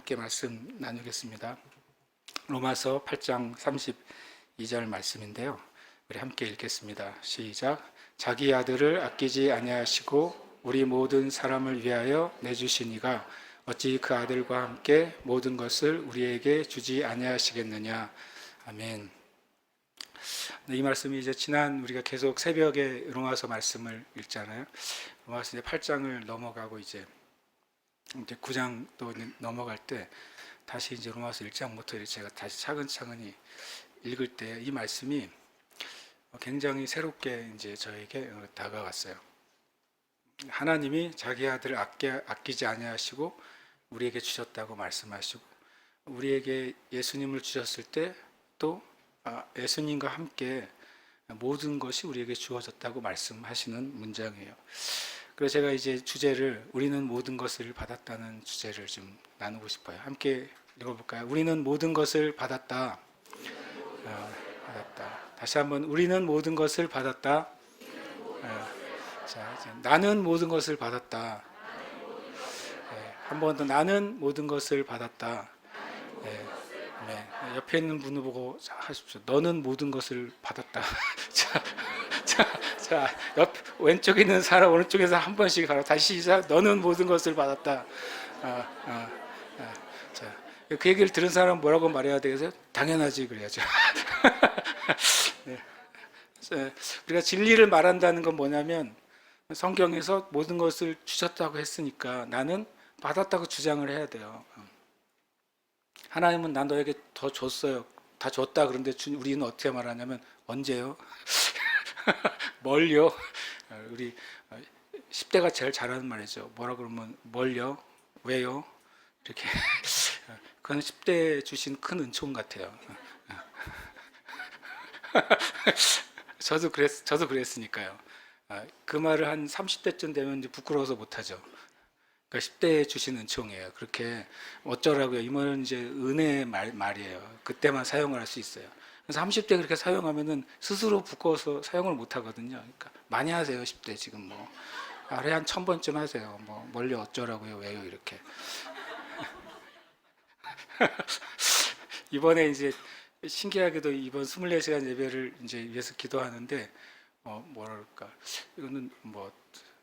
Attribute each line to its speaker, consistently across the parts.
Speaker 1: 함께 말씀 나누겠습니다. 로마서 8장 32절 말씀인데요. 우리 함께 읽겠습니다. 시작. 자기 아들을 아끼지 아니하시고 우리 모든 사람을 위하여 내주시니가 어찌 그 아들과 함께 모든 것을 우리에게 주지 아니하시겠느냐. 아멘. 이 말씀이 이제 지난 우리가 계속 새벽에 로마서 말씀을 읽잖아요. 로마서 이제 8장을 넘어가고 이제 9장도 넘어갈 때 다시 이제 로마서 1장부터 제가 다시 차근차근히 읽을 때 이 말씀이 굉장히 새롭게 이제 저에게 다가왔어요. 하나님이 자기 아들을 아끼지 아니하시고 우리에게 주셨다고 말씀하시고 우리에게 예수님을 주셨을 때 또 예수님과 함께 모든 것이 우리에게 주어졌다고 말씀하시는 문장이에요. 그래서 제가 이제 주제를 우리는 모든 것을 받았다는 주제를 좀 나누고 싶어요. 함께 읽어볼까요? 우리는 모든 것을 받았다. 받았다. 다시 한번 우리는 모든 것을 받았다. 자, 이제 나는 모든 것을 받았다. 한 번 더 나는 모든 것을 받았다. 네, 옆에 있는 분을 보고 하십시오. 너는 모든 것을 받았다. 자, 왼쪽에 있는 사람 오른쪽에서 한 번씩 가라. 다시 시작. 너는 모든 것을 받았다. 자, 그 얘기를 들은 사람 뭐라고 말해야 되겠어요? 당연하지 그래야죠. 네. 우리가 진리를 말한다는 건 뭐냐면 성경에서 모든 것을 주셨다고 했으니까 나는 받았다고 주장을 해야 돼요. 하나님은 난 너에게 더 줬어요. 다 줬다. 그런데 우리는 어떻게 말하냐면 언제요? 뭘요? 우리 10대가 제일 잘하는 말이죠. 뭐라 그러면 뭘요? 왜요? 이렇게 그건 10대 주신 큰 은총 같아요. 저도 그랬으니까요. 그 말을 한 30대쯤 되면 이제 부끄러워서 못하죠. 그러니까 10대에 주신 은총이에요. 그렇게 어쩌라고요? 이 말은 이제 은혜의 말이에요. 그때만 사용을 할 수 있어요. 그래서 30대 그렇게 사용하면은 스스로 부끄러워서 사용을 못 하거든요. 그러니까 많이 하세요. 10대 지금 뭐 하루에 한 1000번쯤 하세요. 뭐 멀리 어쩌라고요? 왜요? 이렇게. 이번에 이제 신기하게도 이번 24시간 예배를 이제 위해서 기도하는데 뭐랄까 이거는 뭐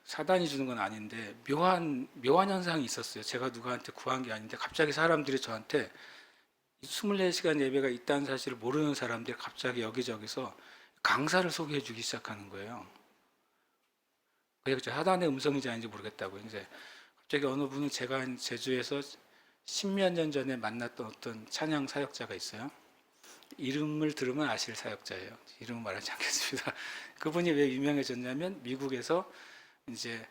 Speaker 1: 사단이 주는 건 아닌데 묘한 현상이 있었어요. 제가 누구한테 구한 게 아닌데 갑자기 사람들이 저한테 24시간 예배가 있다는 사실을 모르는 사람들이 갑자기 여기저기서 강사를 소개해 주기 시작하는 거예요. 그게 사단의 음성인지 아닌지 모르겠다고. 이제 갑자기 어느 분은 제가 제주에서 십몇 년 전에 만났던 어떤 찬양 사역자가 있어요. 이름을 들으면 아실 사역자예요. 이름은 말하지 않겠습니다. 그분이 왜 유명해졌냐면 미국에서 이제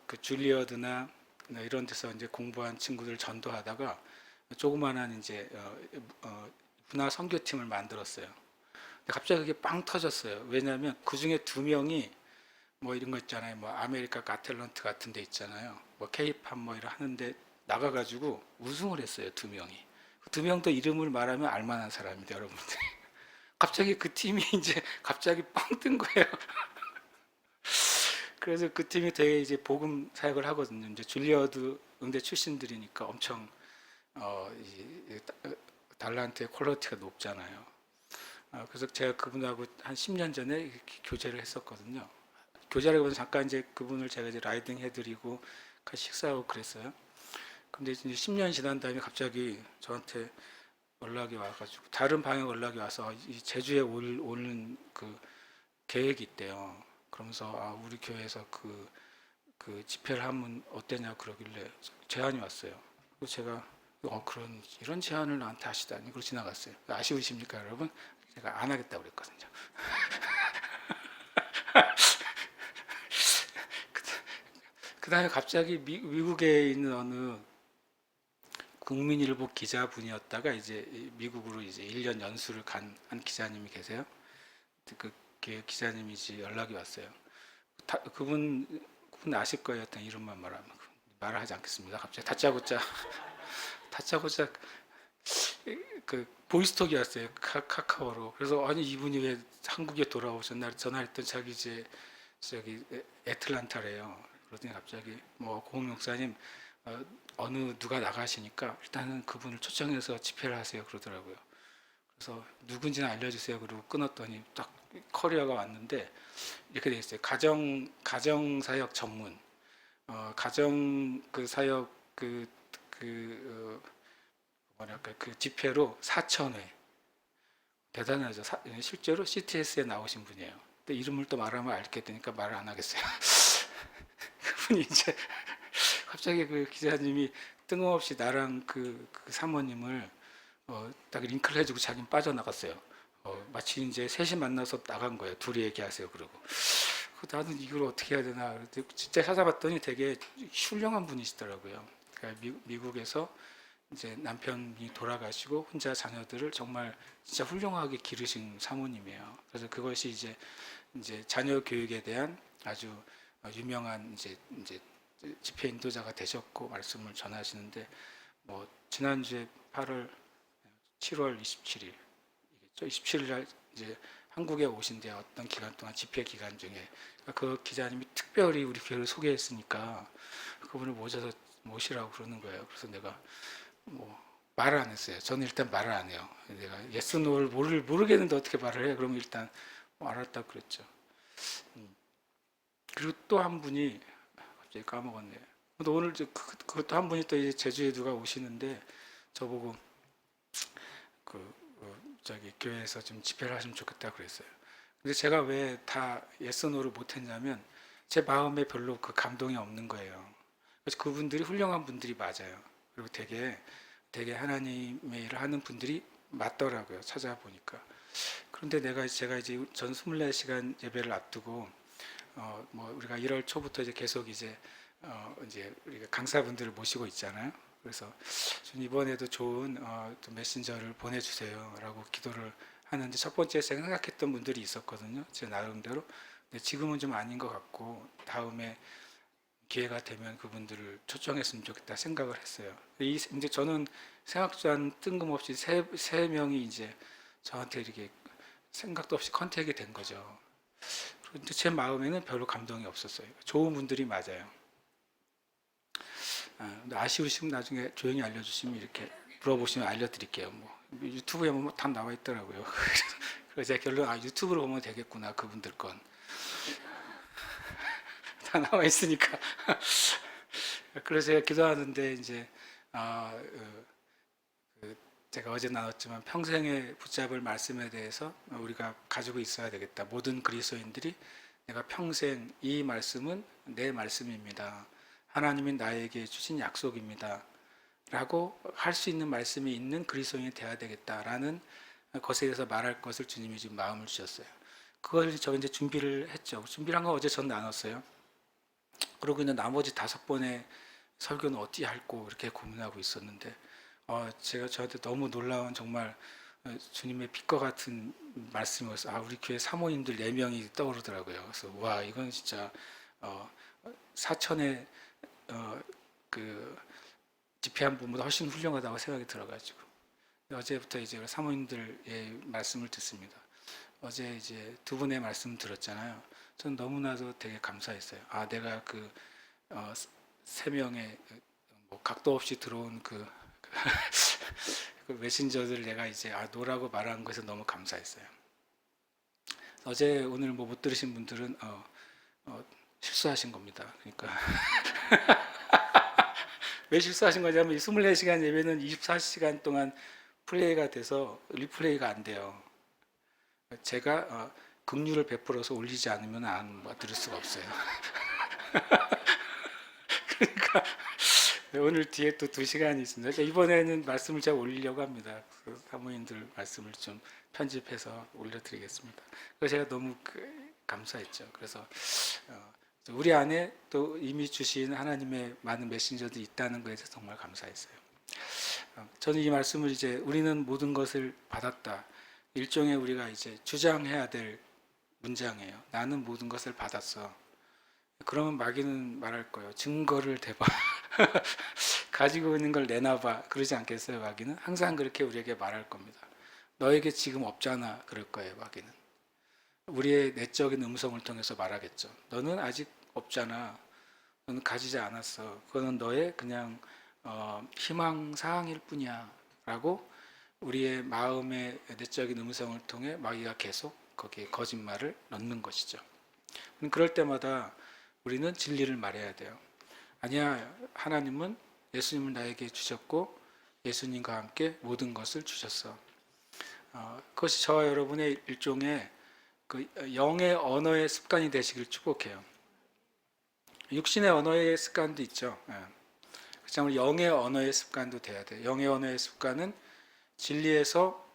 Speaker 1: 그 줄리어드나 이런 데서 이제 공부한 친구들 전도하다가 조그만한 이제 문화 선교팀을 만들었어요. 근데 갑자기 그게 빵 터졌어요. 왜냐하면 그 중에 2명이 뭐 이런 거 있잖아요. 뭐 아메리카 가탤런트 같은 데 있잖아요. 뭐 케이팝 뭐 이런 하는데 나가가지고 우승을 했어요. 2명이. 그 2명도 이름을 말하면 알만한 사람입니다, 여러분들. 갑자기 그 팀이 이제 갑자기 빵 뜬 거예요. 그래서 그 팀이 되게 이제 복음 사역을 하거든요. 이제 줄리어드 응대 출신들이니까 엄청 달란트의 퀄리티가 높잖아요. 그래서 제가 그분하고 한 10년 전에 교제를 했었거든요. 교제라고 해서 잠깐 이제 그분을 제가 이제 라이딩 해드리고 같이 식사하고 그랬어요. 근데 이제 10년 지난 다음에 갑자기 저한테 연락이 와가지고 다른 방에 연락이 와서 이 제주에 오는 그 계획이 있대요. 그러면서 우리 교회에서 그 집회를 하면 어때냐 그러길래 제안이 왔어요. 그래서 제가 이런 제안을 나한테 하시다니 그러고 지나갔어요. 아쉬우십니까 여러분? 제가 안 하겠다고 그랬거든요. 그 다음에 갑자기 미국에 있는 어느 국민일보 기자분이었다가 이제 미국으로 이제 1년 연수를 간 한 기자님이 계세요. 그 기자님이 이제 연락이 왔어요. 그분 아실 거예요. 어떤 이름만 말하면 말을 하지 않겠습니다. 갑자기 다짜고짜 그 보이스톡이 왔어요. 카카오로. 그래서 아니 이분이 왜 한국에 돌아오셨나 전화했던 자기 이제 저기 애틀란타래요. 그러더니 갑자기 고 목사님 어느 누가 나가시니까 일단은 그분을 초청해서 집회를 하세요 그러더라고요. 그래서 누군지는 알려주세요. 그리고 끊었더니 딱 커리어가 왔는데 이렇게 돼 있어요. 가정 사역 전문, 가정 그 사역 뭐랄까 그 집회로 4,000회 대단하죠. 실제로 CTS에 나오신 분이에요. 근데 이름을 또 말하면 알게 되니까 말을 안 하겠어요. 그분이 이제 갑자기 그 기자님이 뜬금없이 나랑 그 사모님을 딱 링크를 해주고 자기는 빠져나갔어요. 마치 이제 셋이 만나서 나간 거예요. 둘이 얘기하세요. 그러고 나는 이걸 어떻게 해야 되나. 그랬더니 진짜 찾아봤더니 되게 훌륭한 분이시더라고요. 그러니까 미국에서 이제 남편이 돌아가시고 혼자 자녀들을 정말 진짜 훌륭하게 기르신 사모님이에요. 그래서 그것이 이제 자녀 교육에 대한 아주 유명한 이제 집회 인도자가 되셨고 말씀을 전하시는데 뭐 지난주에 7월 27일 27일 날 이제 한국에 오신데 어떤 기간 동안 집회 기간 중에 그 기자님이 특별히 우리 교회를 소개했으니까 그분을 모시라고 그러는 거예요. 그래서 내가 뭐 말을 안 했어요. 저는 일단 말을 안 해요. 내가 yes, no를 모르겠는데 어떻게 말을 해? 그러면 일단 뭐 알았다 그랬죠. 그리고 또 한 분이 갑자기 까먹었네요. 근데 오늘 그것도 한 분이 또 이제 제주에 누가 오시는데 저보고 저기 교회에서 좀 집회를 하시면 좋겠다 그랬어요. 근데 제가 왜 다 yes, no를 못했냐면 제 마음에 별로 그 감동이 없는 거예요. 그래서 그분들이 훌륭한 분들이 맞아요. 그리고 되게 하나님의 일을 하는 분들이 맞더라고요. 찾아보니까. 그런데 제가 이제 전 24시간 예배를 앞두고 뭐 우리가 1월 초부터 이제 계속 이제 우리가 강사분들을 모시고 있잖아요. 그래서 이번에도 좋은 또 메신저를 보내주세요라고 기도를 하는데 첫 번째 생각했던 분들이 있었거든요. 제 나름대로. 근데 지금은 좀 아닌 것 같고 다음에 기회가 되면 그분들을 초청했으면 좋겠다 생각을 했어요. 이제 저는 생각도 안 뜬금없이 세 명이 이제 저한테 이렇게 생각도 없이 컨택이 된 거죠. 그런데 제 마음에는 별로 감동이 없었어요. 좋은 분들이 맞아요. 아쉬우시면 나중에 조용히 알려주시면 이렇게 물어보시면 알려드릴게요. 뭐 유튜브에 보면 다 나와 있더라고요. 그래서 제가 결론 유튜브로 보면 되겠구나 그분들 건. 다 나와 있으니까. 그래서 제가 기도하는데 이제 아, 제가 어제 나눴지만 평생에 붙잡을 말씀에 대해서 우리가 가지고 있어야 되겠다. 모든 그리스도인들이 내가 평생 이 말씀은 내 말씀입니다. 하나님이 나에게 주신 약속입니다. 라고 할 수 있는 말씀이 있는 그리스도인이 되어야 되겠다라는 것에 대해서 말할 것을 주님이 지금 마음을 주셨어요. 그걸 저 이제 준비를 했죠. 준비를 한 거 어제 전 나눴어요. 그러고 있는 나머지 5번의 설교는 어떻게 할고 이렇게 고민하고 있었는데 제가 저한테 너무 놀라운 정말 주님의 빛과 같은 말씀이었어요. 우리 교회 사모님들 4명이 떠오르더라고요. 그래서 와 이건 진짜 사천의 그 집회한 분보다 훨씬 훌륭하다고 생각이 들어가지고 어제부터 이제 사모님들의 말씀을 듣습니다. 어제 이제 두 분의 말씀 들었잖아요. 전 너무나도 되게 감사했어요. 내가 세 명의 뭐 각도 없이 들어온 그 메신저들 내가 이제 노라고 말한 것에 너무 감사했어요. 어제 오늘 뭐 못 들으신 분들은 실수하신 겁니다. 그러니까 왜 실수하신 거냐면 이 24시간 예배는 24시간 동안 플레이가 돼서 리플레이가 안 돼요. 제가 긍휼을 베풀어서 올리지 않으면 안 들을 수가 없어요. 그러니까 오늘 뒤에 또 2시간이 있습니다. 이번에는 말씀을 제가 올리려고 합니다. 사모님들 말씀을 좀 편집해서 올려드리겠습니다. 그래서 제가 너무 감사했죠. 그래서 우리 안에 또 이미 주신 하나님의 많은 메신저들이 있다는 것에 대해서 정말 감사했어요. 저는 이 말씀을 이제 우리는 모든 것을 받았다. 일종의 우리가 이제 주장해야 될 문장이에요. 나는 모든 것을 받았어. 그러면 마귀는 말할 거예요. 증거를 대봐. 가지고 있는 걸 내놔봐. 그러지 않겠어요, 마귀는? 항상 그렇게 우리에게 말할 겁니다. 너에게 지금 없잖아. 그럴 거예요, 마귀는. 우리의 내적인 음성을 통해서 말하겠죠. 너는 아직 없잖아. 너는 가지지 않았어. 그거는 너의 그냥 희망 사항일 뿐이야. 라고 우리의 마음의 내적인 음성을 통해 마귀가 계속 거기에 거짓말을 넣는 것이죠. 그럴 때마다 우리는 진리를 말해야 돼요. 아니야, 하나님은 예수님을 나에게 주셨고 예수님과 함께 모든 것을 주셨어. 그것이 저와 여러분의 일종의 그 영의 언어의 습관이 되시길 축복해요. 육신의 언어의 습관도 있죠. 그렇지만 영의 언어의 습관도 돼야 돼요. 영의 언어의 습관은 진리에서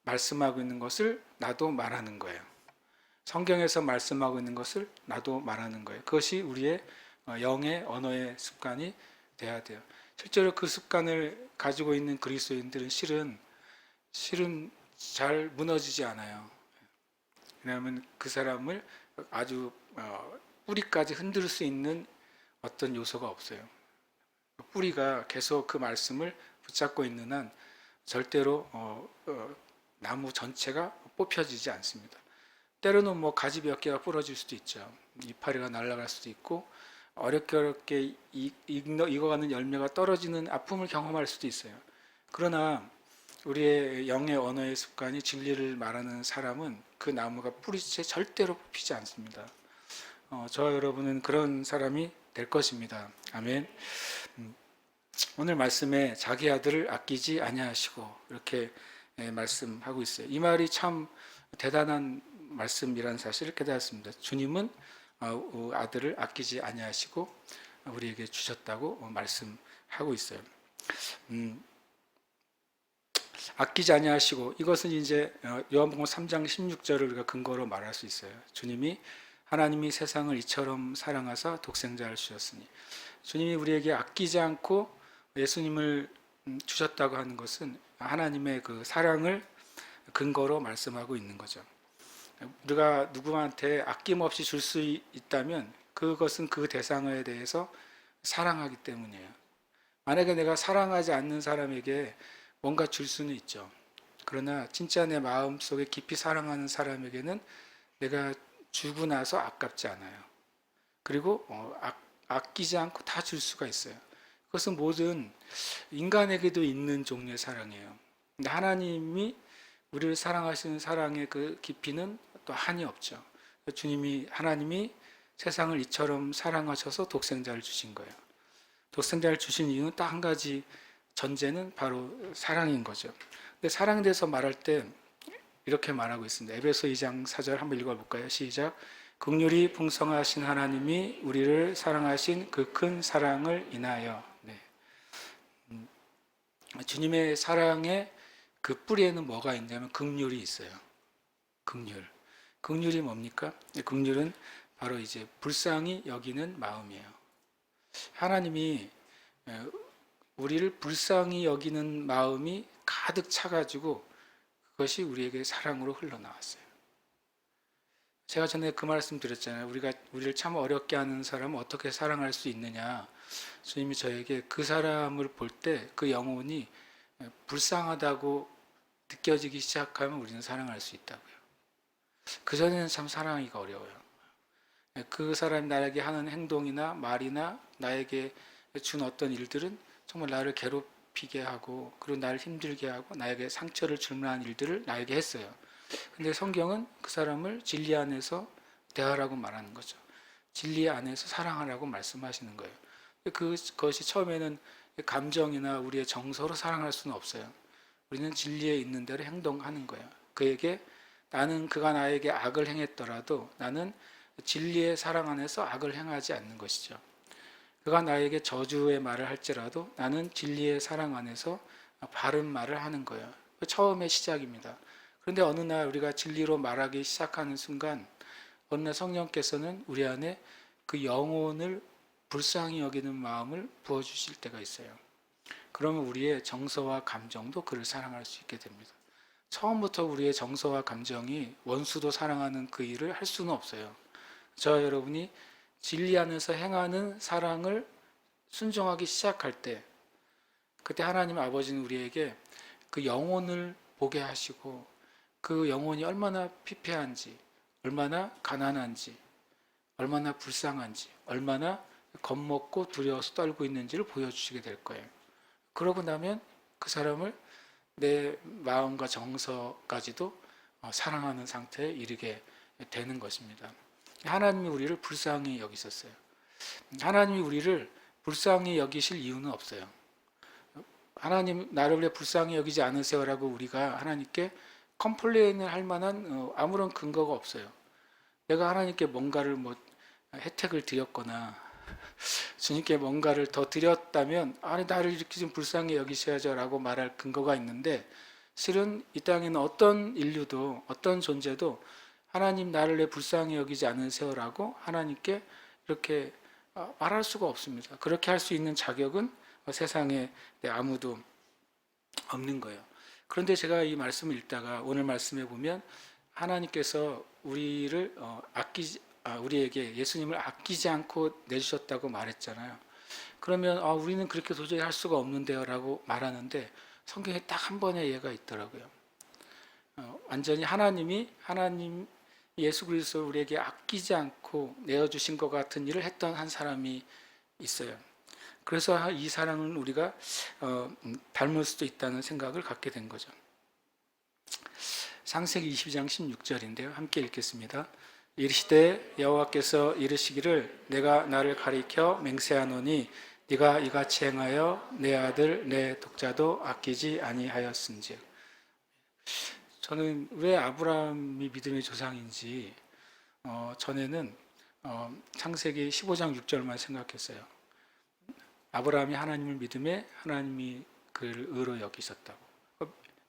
Speaker 1: 말씀하고 있는 것을 나도 말하는 거예요. 성경에서 말씀하고 있는 것을 나도 말하는 거예요. 그것이 우리의 영의 언어의 습관이 돼야 돼요. 실제로 그 습관을 가지고 있는 그리스도인들은 실은 잘 무너지지 않아요. 왜냐하면 그 사람을 아주 뿌리까지 흔들 수 있는 어떤 요소가 없어요. 뿌리가 계속 그 말씀을 붙잡고 있는 한 절대로 나무 전체가 뽑혀지지 않습니다. 때로는 뭐 가지 몇 개가 부러질 수도 있죠. 이파리가 날아갈 수도 있고 어렵게 익어가는 열매가 떨어지는 아픔을 경험할 수도 있어요. 그러나 우리의 영의 언어의 습관이 진리를 말하는 사람은 그 나무가 뿌리채 절대로 뽑히지 않습니다. 저와 여러분은 그런 사람이 될 것입니다. 아멘. 오늘 말씀에 자기 아들을 아끼지 아니하시고 이렇게 말씀하고 있어요. 이 말이 참 대단한 말씀이라는 사실을 깨달았습니다. 주님은 아들을 아끼지 아니하시고 우리에게 주셨다고 말씀하고 있어요. 아끼지 아니하시고 이것은 이제 요한복음 3장 16절을 우리가 근거로 말할 수 있어요. 하나님이 세상을 이처럼 사랑하사 독생자를 주셨으니 주님이 우리에게 아끼지 않고 예수님을 주셨다고 하는 것은 하나님의 그 사랑을 근거로 말씀하고 있는 거죠. 우리가 누구한테 아낌없이 줄 수 있다면 그것은 그 대상에 대해서 사랑하기 때문이에요. 만약에 내가 사랑하지 않는 사람에게 뭔가 줄 수는 있죠. 그러나 진짜 내 마음속에 깊이 사랑하는 사람에게는 내가 주고 나서 아깝지 않아요. 그리고 아끼지 않고 다 줄 수가 있어요. 그것은 모든 인간에게도 있는 종류의 사랑이에요. 근데 하나님이 우리를 사랑하시는 사랑의 그 깊이는 또 한이 없죠. 하나님이 세상을 이처럼 사랑하셔서 독생자를 주신 거예요. 독생자를 주신 이유는 딱 한 가지 전제는 바로 사랑인 거죠. 근데 사랑에 대해서 말할 때 이렇게 말하고 있습니다. 에베소 2장 4절 한번 읽어볼까요? 시작. 긍휼이 풍성하신 하나님이 우리를 사랑하신 그 큰 사랑을 인하여. 네. 주님의 사랑의 그 뿌리에는 뭐가 있냐면 긍휼이 있어요. 긍휼. 긍휼이 뭡니까? 긍휼은 바로 이제 불쌍히 여기는 마음이에요. 하나님이 우리를 불쌍히 여기는 마음이 가득 차가지고 그것이 우리에게 사랑으로 흘러나왔어요. 제가 전에 그 말씀 드렸잖아요. 우리를 참 어렵게 하는 사람은 어떻게 사랑할 수 있느냐. 주님이 저에게 그 사람을 볼 때 그 영혼이 불쌍하다고 느껴지기 시작하면 우리는 사랑할 수 있다고요. 그전에는 참 사랑하기가 어려워요. 그 사람이 나에게 하는 행동이나 말이나 나에게 준 어떤 일들은 정말 나를 괴롭히게 하고 그리고 나를 힘들게 하고 나에게 상처를 줄 만한 일들을 나에게 했어요. 근데 성경은 그 사람을 진리 안에서 대하라고 말하는 거죠. 진리 안에서 사랑하라고 말씀하시는 거예요. 그것이 처음에는 감정이나 우리의 정서로 사랑할 수는 없어요. 우리는 진리에 있는 대로 행동하는 거예요. 그가 나에게 악을 행했더라도 나는 진리의 사랑 안에서 악을 행하지 않는 것이죠. 그가 나에게 저주의 말을 할지라도 나는 진리의 사랑 안에서 바른 말을 하는 거예요. 그 처음의 시작입니다. 그런데 어느 날 우리가 진리로 말하기 시작하는 순간 어느 날 성령께서는 우리 안에 그 영혼을 불쌍히 여기는 마음을 부어주실 때가 있어요. 그러면 우리의 정서와 감정도 그를 사랑할 수 있게 됩니다. 처음부터 우리의 정서와 감정이 원수도 사랑하는 그 일을 할 수는 없어요. 저와 여러분이 진리 안에서 행하는 사랑을 순종하기 시작할 때 그때 하나님 아버지는 우리에게 그 영혼을 보게 하시고 그 영혼이 얼마나 피폐한지 얼마나 가난한지 얼마나 불쌍한지 얼마나 겁먹고 두려워서 떨고 있는지를 보여주시게 될 거예요. 그러고 나면 그 사람을 내 마음과 정서까지도 사랑하는 상태에 이르게 되는 것입니다. 하나님이 우리를 불쌍히 여기셨어요. 하나님이 우리를 불쌍히 여기실 이유는 없어요. 하나님 나를 왜 불쌍히 여기지 않으세요라고 우리가 하나님께 컴플레인을 할 만한 아무런 근거가 없어요. 내가 하나님께 뭔가를 혜택을 드렸거나 주님께 뭔가를 더 드렸다면 아니 나를 이렇게 좀 불쌍히 여기셔야죠라고 말할 근거가 있는데 실은 이 땅에는 어떤 인류도 어떤 존재도 하나님 나를 왜 불쌍히 여기지 않으세요라고 하나님께 이렇게 말할 수가 없습니다. 그렇게 할 수 있는 자격은 세상에 아무도 없는 거예요. 그런데 제가 이 말씀을 읽다가 오늘 말씀에 보면 하나님께서 우리를 우리에게 예수님을 아끼지 않고 내주셨다고 말했잖아요. 그러면 우리는 그렇게 도저히 할 수가 없는데요라고 말하는데 성경에 딱 한 번의 예가 있더라고요. 완전히 하나님 예수 그리스도를 우리에게 아끼지 않고 내어주신 것 같은 일을 했던 한 사람이 있어요. 그래서 이 사람은 우리가 닮을 수도 있다는 생각을 갖게 된 거죠. 창세기 22장 16절인데요. 함께 읽겠습니다. 이르시되 여호와께서 이르시기를 내가 나를 가리켜 맹세하노니 네가 이같이 행하여 내 아들 내 독자도 아끼지 아니하였은즉. 저는 왜 아브라함이 믿음의 조상인지 전에는 창세기 15장 6절만 생각했어요. 아브라함이 하나님을 믿음에 하나님이 그를 의로 여기셨다고.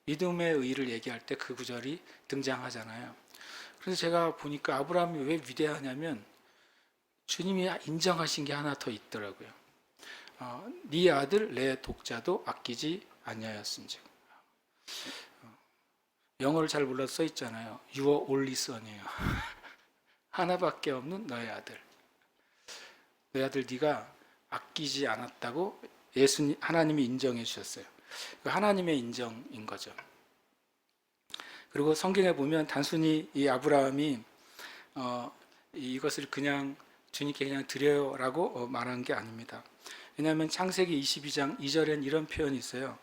Speaker 1: 믿음의 의를 얘기할 때 그 구절이 등장하잖아요. 그래서 제가 보니까 아브라함이 왜 위대하냐면 주님이 인정하신 게 하나 더 있더라고요. 네 아들 내 독자도 아끼지 아니하였은즉. 영어를 잘 몰라서 써 있잖아요. Your only son이에요. 하나밖에 없는 너의 아들. 너의 아들 네가 아끼지 않았다고 하나님이 인정해 주셨어요. 하나님의 인정인 거죠. 그리고 성경에 보면 단순히 이 아브라함이 이것을 그냥 주님께 그냥 드려요라고 말한 게 아닙니다. 왜냐하면 창세기 22장 2절엔 이런 표현이 있어요.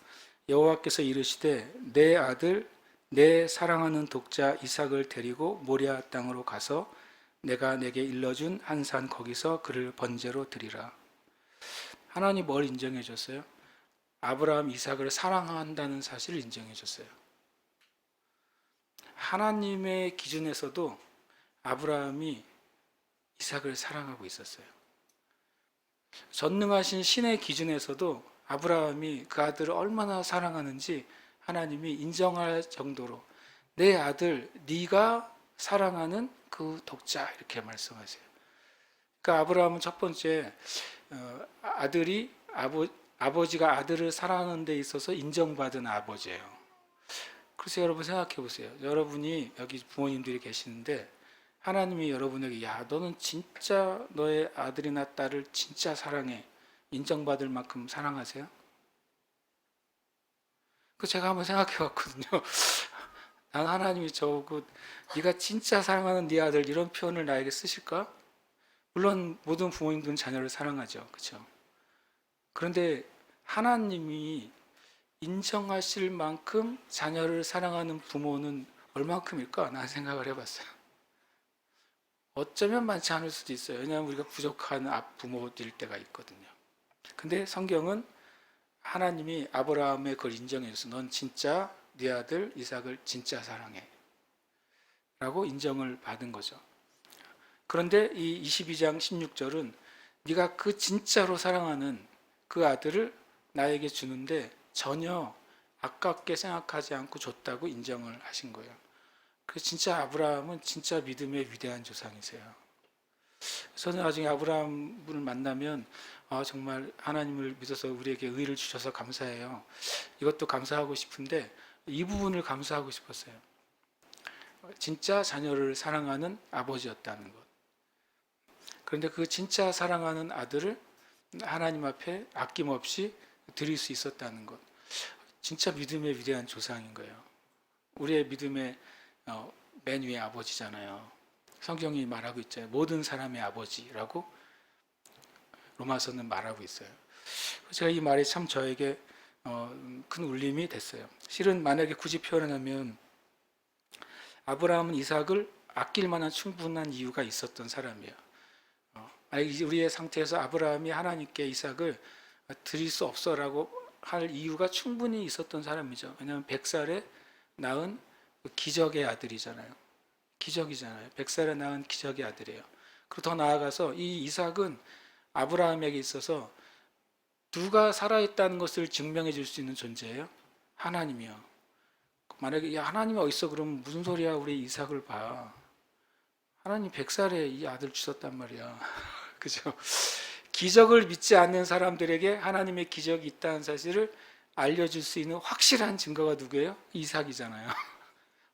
Speaker 1: 여호와께서 이르시되 내 아들 내 사랑하는 독자 이삭을 데리고 모리아 땅으로 가서 내가 내게 일러준 한 산 거기서 그를 번제로 드리라. 하나님 뭘 인정해 줬어요? 아브라함 이삭을 사랑한다는 사실을 인정해 줬어요. 하나님의 기준에서도 아브라함이 이삭을 사랑하고 있었어요. 전능하신 신의 기준에서도 아브라함이 그 아들을 얼마나 사랑하는지 하나님이 인정할 정도로 내 아들 네가 사랑하는 그 독자 이렇게 말씀하세요. 그러니까 아브라함은 첫 번째 아들이 아버지가 아들을 사랑하는 데 있어서 인정받은 아버지예요. 그래서 여러분 생각해 보세요. 여러분이 여기 부모님들이 계시는데 하나님이 여러분에게 야 너는 진짜 너의 아들이나 딸을 진짜 사랑해 인정받을 만큼 사랑하세요? 그 제가 한번 생각해 봤거든요. 난 하나님이 저거 네가 진짜 사랑하는 네 아들 이런 표현을 나에게 쓰실까? 물론 모든 부모님들은 자녀를 사랑하죠. 그렇죠? 그런데 하나님이 인정하실 만큼 자녀를 사랑하는 부모는 얼만큼일까? 난 생각을 해봤어요. 어쩌면 많지 않을 수도 있어요. 왜냐하면 우리가 부족한 부모일 때가 있거든요. 근데 성경은 하나님이 아브라함의 그걸 인정해줘서 넌 진짜 네 아들 이삭을 진짜 사랑해 라고 인정을 받은 거죠. 그런데 이 22장 16절은 네가 그 진짜로 사랑하는 그 아들을 나에게 주는데 전혀 아깝게 생각하지 않고 줬다고 인정을 하신 거예요. 그래서 진짜 아브라함은 진짜 믿음의 위대한 조상이세요. 저는 나중에 아브라함을 만나면 정말 하나님을 믿어서 우리에게 의를 주셔서 감사해요. 이것도 감사하고 싶은데 이 부분을 감사하고 싶었어요. 진짜 자녀를 사랑하는 아버지였다는 것. 그런데 그 진짜 사랑하는 아들을 하나님 앞에 아낌없이 드릴 수 있었다는 것. 진짜 믿음의 위대한 조상인 거예요. 우리의 믿음의 맨 위의 아버지잖아요. 성경이 말하고 있잖아요. 모든 사람의 아버지라고. 로마서는 말하고 있어요. 제가 이 말이 참 저에게 큰 울림이 됐어요. 실은 만약에 굳이 표현하면 아브라함은 이삭을 아낄 만한 충분한 이유가 있었던 사람이에요. 만약에 우리의 상태에서 아브라함이 하나님께 이삭을 드릴 수 없어라고 할 이유가 충분히 있었던 사람이죠. 왜냐하면 100살에 낳은 기적의 아들이잖아요. 기적이잖아요. 100살에 낳은 기적의 아들이에요. 그리고 더 나아가서 이 이삭은 아브라함에게 있어서 누가 살아있다는 것을 증명해 줄 수 있는 존재예요? 하나님이요. 만약에 야, 하나님이 어딨어? 그러면 무슨 소리야? 우리 이삭을 봐. 하나님 100살에 이 아들 주셨단 말이야. 그죠? 기적을 믿지 않는 사람들에게 하나님의 기적이 있다는 사실을 알려줄 수 있는 확실한 증거가 누구예요? 이삭이잖아요.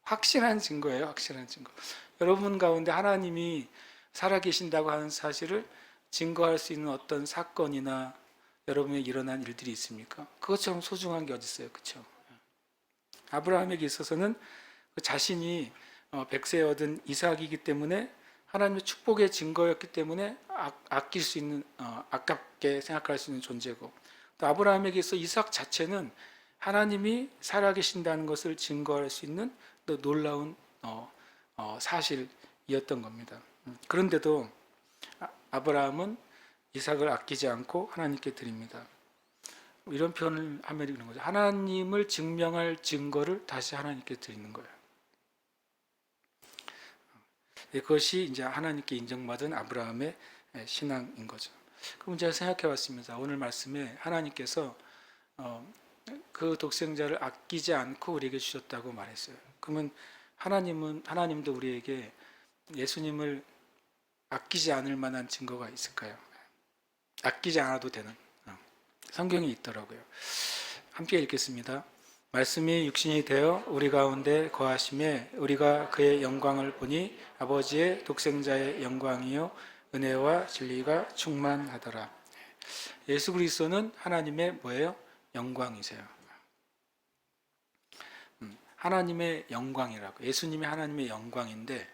Speaker 1: 확실한 증거예요. 확실한 증거. 여러분 가운데 하나님이 살아계신다고 하는 사실을 증거할 수 있는 어떤 사건이나 여러분에 일어난 일들이 있습니까? 그것처럼 소중한 게 어디 있어요? 그렇죠? 아브라함에게 있어서는 자신이 100세에 얻은 이삭이기 때문에 하나님의 축복의 증거였기 때문에 아낄 수 있는 아깝게 생각할 수 있는 존재고, 또 아브라함에게 있어 이삭 자체는 하나님이 살아계신다는 것을 증거할 수 있는 또 놀라운 사실이었던 겁니다. 그런데도 아브라함은 이삭을 아끼지 않고 하나님께 드립니다. 이런 표현을 하면 이런 거죠. 하나님을 증명할 증거를 다시 하나님께 드리는 거예요. 그것이 이제 하나님께 인정받은 아브라함의 신앙인 거죠. 그럼 제가 생각해 봤습니다. 오늘 말씀에 하나님께서 그 독생자를 아끼지 않고 우리에게 주셨다고 말했어요. 그러면 하나님도 우리에게 예수님을 아끼지 않을 만한 증거가 있을까요? 아끼지 않아도 되는 성경이 있더라고요. 함께 읽겠습니다. 말씀이 육신이 되어 우리 가운데 거하심에 우리가 그의 영광을 보니 아버지의 독생자의 영광이요 은혜와 진리가 충만하더라. 예수 그리스도는 하나님의 뭐예요? 영광이세요. 하나님의 영광이라고. 예수님이 하나님의 영광인데,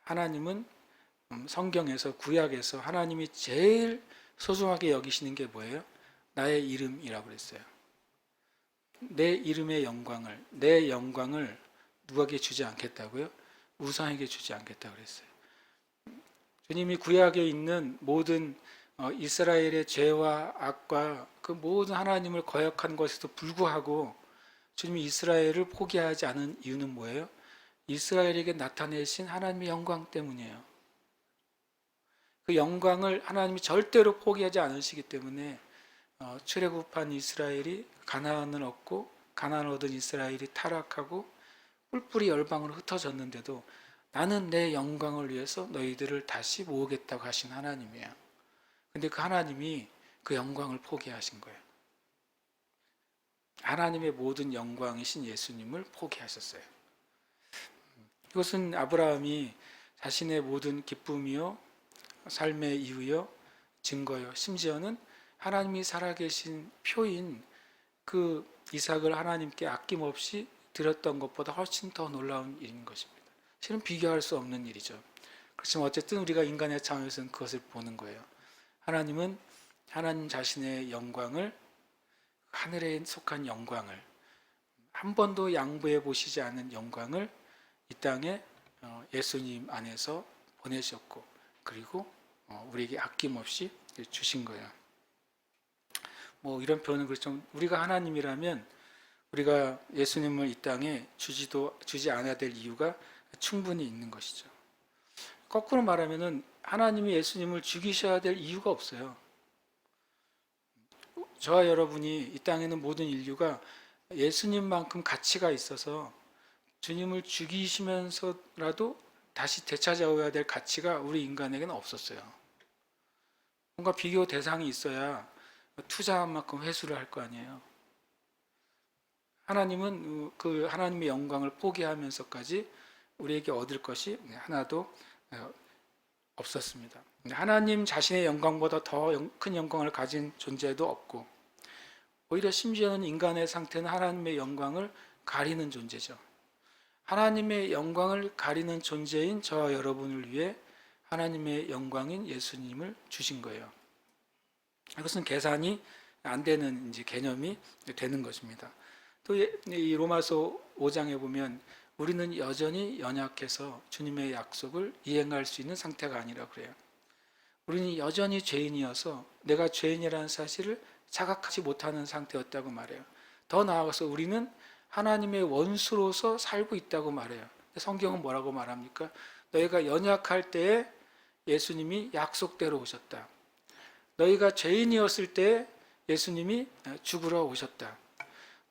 Speaker 1: 하나님은 성경에서, 구약에서 하나님이 제일 소중하게 여기시는 게 뭐예요? 나의 이름이라고 그랬어요. 내 이름의 영광을, 내 영광을 누구에게 주지 않겠다고요? 우상에게 주지 않겠다고 그랬어요. 주님이 구약에 있는 모든 이스라엘의 죄와 악과 그 모든 하나님을 거역한 것에도 불구하고 주님이 이스라엘을 포기하지 않은 이유는 뭐예요? 이스라엘에게 나타내신 하나님의 영광 때문이에요. 그 영광을 하나님이 절대로 포기하지 않으시기 때문에 출애굽한 이스라엘이 가나안을 얻고 가나안을 얻은 이스라엘이 타락하고 뿔뿔이 열방으로 흩어졌는데도 나는 내 영광을 위해서 너희들을 다시 모으겠다고 하신 하나님이에요. 근데 그 하나님이 그 영광을 포기하신 거예요. 하나님의 모든 영광이신 예수님을 포기하셨어요. 이것은 아브라함이 자신의 모든 기쁨이요 삶의 이유요 증거요 심지어는 하나님이 살아계신 표인 그 이삭을 하나님께 아낌없이 드렸던 것보다 훨씬 더 놀라운 일인 것입니다. 실은 비교할 수 없는 일이죠. 그렇지만 어쨌든 우리가 인간의 차원에서는 그것을 보는 거예요. 하나님은 하나님 자신의 영광을, 하늘에 속한 영광을, 한 번도 양보해 보시지 않은 영광을 이 땅에 예수님 안에서 보내셨고, 그리고 우리에게 아낌없이 주신 거예요. 뭐 이런 표현은 그렇죠. 우리가 하나님이라면 우리가 예수님을 이 땅에 주지 않아야 될 이유가 충분히 있는 것이죠. 거꾸로 말하면은 하나님이 예수님을 죽이셔야 될 이유가 없어요. 저와 여러분이 이 땅에 있는 모든 인류가 예수님만큼 가치가 있어서 주님을 죽이시면서라도 다시 되찾아오야 될 가치가 우리 인간에게는 없었어요. 뭔가 비교 대상이 있어야 투자한 만큼 회수를 할 거 아니에요. 하나님은 그 하나님의 영광을 포기하면서까지 우리에게 얻을 것이 하나도 없었습니다. 하나님 자신의 영광보다 더 큰 영광을 가진 존재도 없고, 오히려 심지어는 인간의 상태는 하나님의 영광을 가리는 존재죠. 하나님의 영광을 가리는 존재인 저와 여러분을 위해 하나님의 영광인 예수님을 주신 거예요. 이것은 계산이 안 되는 이제 개념이 되는 것입니다. 또 이 로마서 5장에 보면 우리는 여전히 연약해서 주님의 약속을 이행할 수 있는 상태가 아니라 그래요. 우리는 여전히 죄인이어서 내가 죄인이라는 사실을 자각하지 못하는 상태였다고 말해요. 더 나아가서 우리는 하나님의 원수로서 살고 있다고 말해요. 성경은 뭐라고 말합니까? 너희가 연약할 때에 예수님이 약속대로 오셨다. 너희가 죄인이었을 때 예수님이 죽으러 오셨다.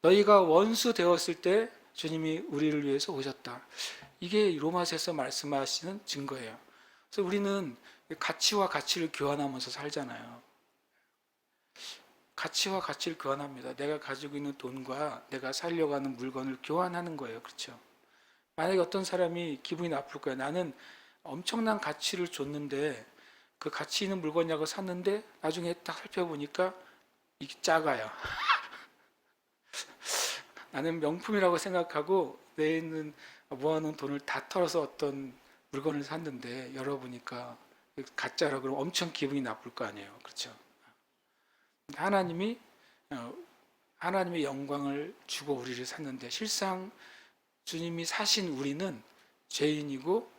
Speaker 1: 너희가 원수 되었을 때 주님이 우리를 위해서 오셨다. 이게 로마서에서 말씀하시는 증거예요. 그래서 우리는 가치와 가치를 교환하면서 살잖아요. 가치와 가치를 교환합니다. 내가 가지고 있는 돈과 내가 살려고 하는 물건을 교환하는 거예요. 그렇죠? 만약에 어떤 사람이 기분이 나쁠 거예요. 나는 엄청난 가치를 줬는데 그 가치 있는 물건이라고 샀는데 나중에 딱 살펴보니까 이게 작아요. 나는 명품이라고 생각하고 내 있는 모아놓은 돈을 다 털어서 어떤 물건을 샀는데 열어보니까 가짜라 그러면 엄청 기분이 나쁠 거 아니에요. 그렇죠? 하나님이 하나님의 영광을 주고 우리를 샀는데 실상 주님이 사신 우리는 죄인이고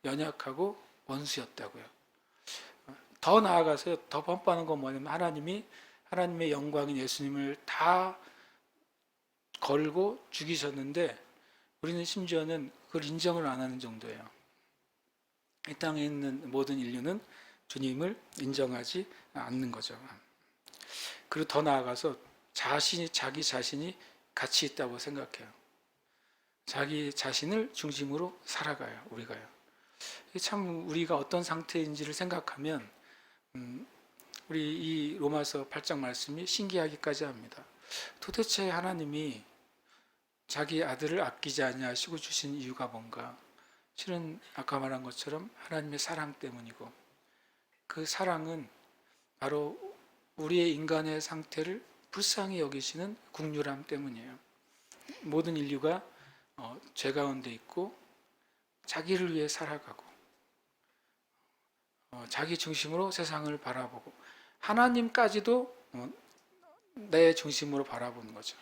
Speaker 1: 연약하고 원수였다고요. 더 나아가서 더 뻔뻔한 건 뭐냐면 하나님의 영광인 예수님을 다 걸고 죽이셨는데 우리는 심지어는 그걸 인정을 안 하는 정도예요. 이 땅에 있는 모든 인류는 주님을 인정하지 않는 거죠. 그리고 더 나아가서 자기 자신이 가치 있다고 생각해요. 자기 자신을 중심으로 살아가요. 우리가요. 참 우리가 어떤 상태인지를 생각하면 우리 이 로마서 8장 말씀이 신기하기까지 합니다. 도대체 하나님이 자기 아들을 아끼지 아니하시고 주신 이유가 뭔가? 실은 아까 말한 것처럼 하나님의 사랑 때문이고 그 사랑은 바로 우리의 인간의 상태를 불쌍히 여기시는 국률함 때문이에요. 모든 인류가 죄 가운데 있고 자기를 위해 살아가고 자기 중심으로 세상을 바라보고 하나님까지도 내 중심으로 바라보는 거죠.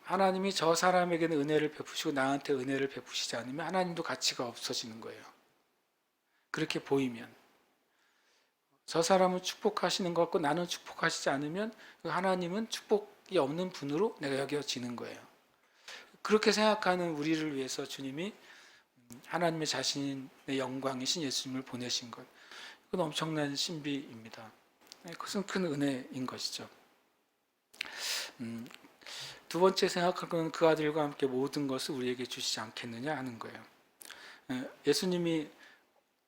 Speaker 1: 하나님이 저 사람에게는 은혜를 베푸시고 나한테 은혜를 베푸시지 않으면 하나님도 가치가 없어지는 거예요. 그렇게 보이면 저 사람은 축복하시는 것 같고 나는 축복하시지 않으면 하나님은 축복이 없는 분으로 내가 여겨지는 거예요. 그렇게 생각하는 우리를 위해서 주님이 하나님의 자신의 영광이신 예수님을 보내신 것, 그건 엄청난 신비입니다. 그것은 큰 은혜인 것이죠. 두 번째 생각할 것은 그 아들과 함께 모든 것을 우리에게 주시지 않겠느냐 하는 거예요. 예수님이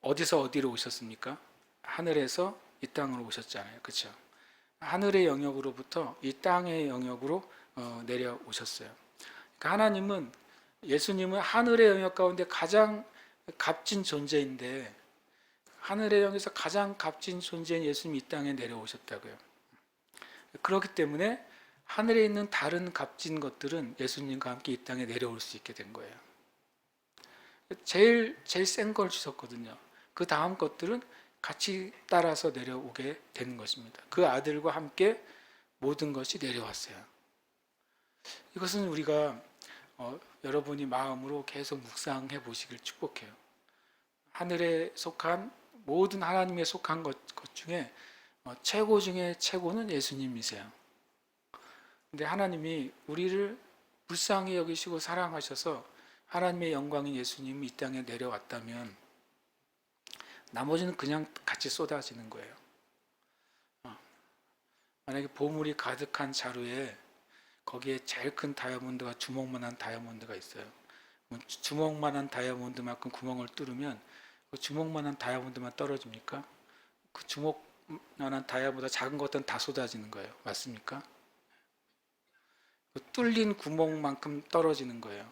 Speaker 1: 어디서 어디로 오셨습니까? 하늘에서 이 땅으로 오셨잖아요. 그렇죠? 하늘의 영역으로부터 이 땅의 영역으로 내려오셨어요. 그러니까 하나님은 예수님은 하늘의 영역 가운데 가장 값진 존재인데 하늘의 영역에서 가장 값진 존재인 예수님이 이 땅에 내려오셨다고요. 그렇기 때문에 하늘에 있는 다른 값진 것들은 예수님과 함께 이 땅에 내려올 수 있게 된 거예요. 제일 센 걸 주셨거든요. 그 다음 것들은 같이 따라서 내려오게 되는 것입니다. 그 아들과 함께 모든 것이 내려왔어요. 이것은 우리가 여러분이 마음으로 계속 묵상해 보시길 축복해요. 하늘에 속한 모든 하나님에 속한 것 중에 최고 중에 최고는 예수님이세요. 근데 하나님이 우리를 불쌍히 여기시고 사랑하셔서 하나님의 영광인 예수님이 이 땅에 내려왔다면 나머지는 그냥 같이 쏟아지는 거예요. 만약에 보물이 가득한 자루에 거기에 제일 큰 다이아몬드가 주먹만한 다이아몬드가 있어요. 주먹만한 다이아몬드만큼 구멍을 뚫으면 그 주먹만한 다이아몬드만 떨어집니까? 그 주먹만한 다이아몬드보다 작은 것들은 다 쏟아지는 거예요. 맞습니까? 그 뚫린 구멍만큼 떨어지는 거예요.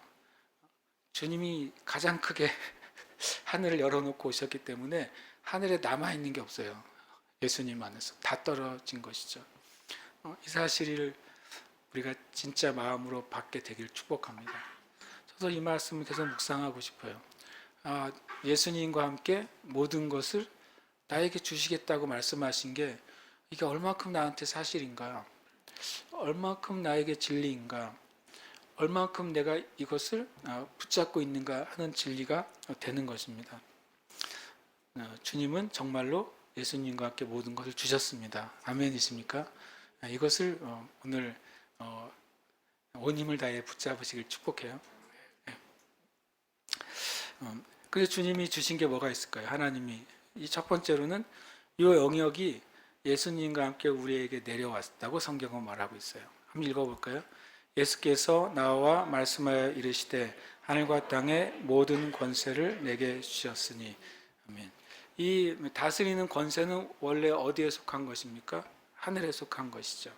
Speaker 1: 주님이 가장 크게 하늘을 열어놓고 오셨기 때문에 하늘에 남아있는 게 없어요. 예수님 안에서 다 떨어진 것이죠. 이 사실을 우리가 진짜 마음으로 받게 되길 축복합니다. 저도 이 말씀을 계속 묵상하고 싶어요. 예수님과 함께 모든 것을 나에게 주시겠다고 말씀하신 게 이게 얼마큼 나한테 사실인가? 얼마큼 나에게 진리인가? 얼마큼 내가 이것을 붙잡고 있는가 하는 진리가 되는 것입니다. 주님은 정말로 예수님과 함께 모든 것을 주셨습니다. 아멘이십니까? 이것을 오늘 온 힘을 다해 붙잡으시길 축복해요. 그래서 주님이 주신 게 뭐가 있을까요? 하나님이 이 첫 번째로는 이 영역이 예수님과 함께 우리에게 내려왔다고 성경은 말하고 있어요. 한번 읽어볼까요? 예수께서 나와 말씀하여 이르시되 하늘과 땅의 모든 권세를 내게 주셨으니. 아멘. 이 다스리는 권세는 원래 어디에 속한 것입니까? 하늘에 속한 것이죠.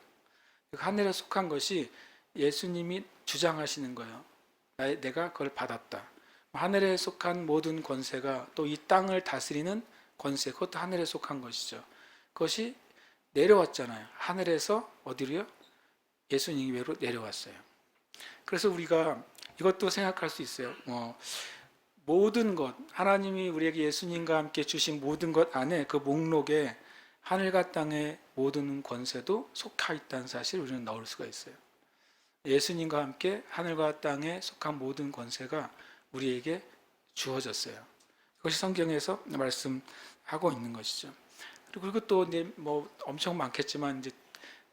Speaker 1: 하늘에 속한 것이 예수님이 주장하시는 거예요. 내가 그걸 받았다. 하늘에 속한 모든 권세가 또 이 땅을 다스리는 권세, 그것도 하늘에 속한 것이죠. 그것이 내려왔잖아요. 하늘에서 어디로요? 예수님 위로 내려왔어요. 그래서 우리가 이것도 생각할 수 있어요. 모든 것, 하나님이 우리에게 예수님과 함께 주신 모든 것 안에 그 목록에 하늘과 땅의 모든 권세도 속하 있다는 사실을 우리는 넣을 수가 있어요. 예수님과 함께 하늘과 땅에 속한 모든 권세가 우리에게 주어졌어요. 그것이 성경에서 말씀하고 있는 것이죠. 그리고 또 엄청 많겠지만 이제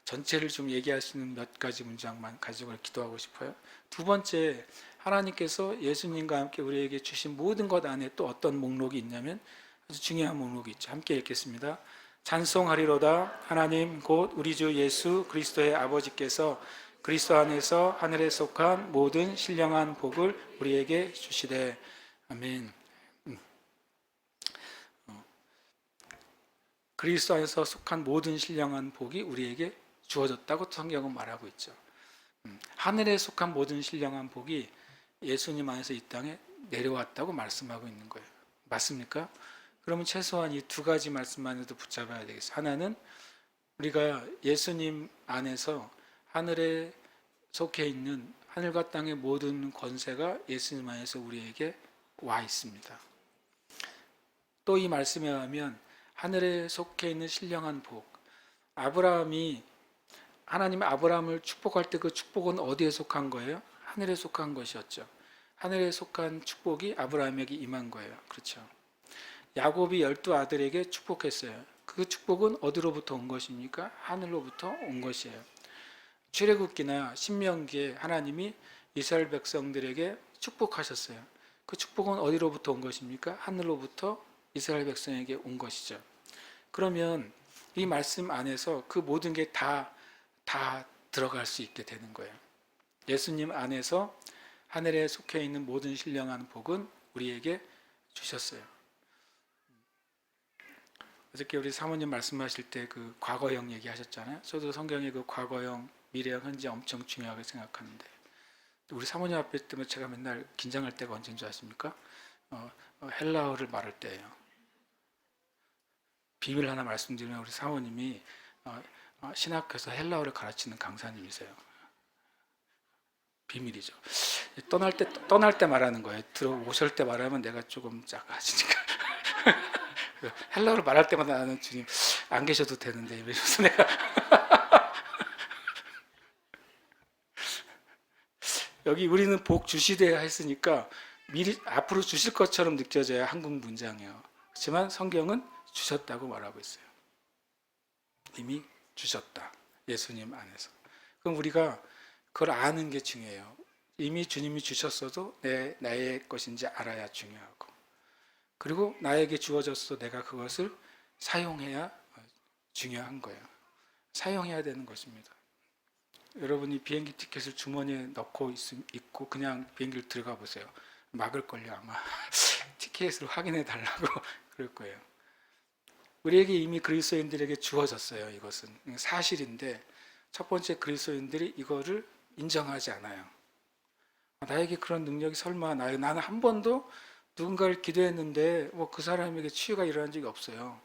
Speaker 1: 전체를 좀 얘기할 수 있는 몇 가지 문장만 가지고 기도하고 싶어요. 두 번째, 하나님께서 예수님과 함께 우리에게 주신 모든 것 안에 또 어떤 목록이 있냐면 아주 중요한 목록이 있죠. 함께 읽겠습니다. 찬송하리로다 하나님 곧 우리 주 예수 그리스도의 아버지께서 그리스도 안에서 하늘에 속한 모든 신령한 복을 우리에게 주시되. 아멘. 그리스도 안에서 속한 모든 신령한 복이 우리에게 주어졌다고 성경은 말하고 있죠. 하늘에 속한 모든 신령한 복이 예수님 안에서 이 땅에 내려왔다고 말씀하고 있는 거예요. 맞습니까? 그러면 최소한 이 두 가지 말씀만 해도 붙잡아야 되겠어요. 하나는 우리가 예수님 안에서 하늘에 속해 있는 하늘과 땅의 모든 권세가 예수님 안에서 우리에게 와 있습니다. 또 이 말씀에 의하면 하늘에 속해 있는 신령한 복, 하나님이 아브라함을 축복할 때 그 축복은 어디에 속한 거예요? 하늘에 속한 것이었죠. 하늘에 속한 축복이 아브라함에게 임한 거예요. 그렇죠. 야곱이 12아들에게 축복했어요. 그 축복은 어디로부터 온 것입니까? 하늘로부터 온 것이에요. 출애굽기나 신명기에 하나님이 이스라엘 백성들에게 축복하셨어요. 그 축복은 어디로부터 온 것입니까? 하늘로부터 이스라엘 백성에게 온 것이죠. 그러면 이 말씀 안에서 그 모든 게 다 들어갈 수 있게 되는 거예요. 예수님 안에서 하늘에 속해 있는 모든 신령한 복은 우리에게 주셨어요. 어저께 우리 사모님 말씀하실 때 그 과거형 얘기하셨잖아요. 저도 성경의 그 과거형, 미래형, 현재 엄청 중요하게 생각하는데 우리 사모님 앞에 때문에 제가 맨날 긴장할 때가 언제인 줄 아십니까? 헬라어를 말할 때예요. 비밀 하나 말씀드리면 우리 사모님이 신학교에서 헬라어를 가르치는 강사님이세요. 비밀이죠. 떠날 때 말하는 거예요. 들어오실 때 말하면 내가 조금 작아지니까. 헬라어를 말할 때마다 나는 주님 안 계셔도 되는데 이러면서 내가 여기 우리는 복 주시되 했으니까 미리 앞으로 주실 것처럼 느껴져야 한국 문장이에요. 그렇지만 성경은 주셨다고 말하고 있어요. 이미 주셨다. 예수님 안에서. 그럼 우리가 그걸 아는 게 중요해요. 이미 주님이 주셨어도 나의 것인지 알아야 중요하고, 그리고 나에게 주어졌어 내가 그것을 사용해야 중요한 거예요. 사용해야 되는 것입니다. 여러분이 비행기 티켓을 주머니에 넣고 있고 그냥 비행기를 들어가 보세요. 막을걸요 아마. 티켓을 확인해 달라고 그럴 거예요. 우리에게 이미 그리스도인들에게 주어졌어요. 이것은 사실인데 첫 번째 그리스도인들이 이거를 인정하지 않아요. 나에게 그런 능력이 설마 나는 한 번도 누군가를 기도했는데 그 사람에게 치유가 일어난 적이 없어요.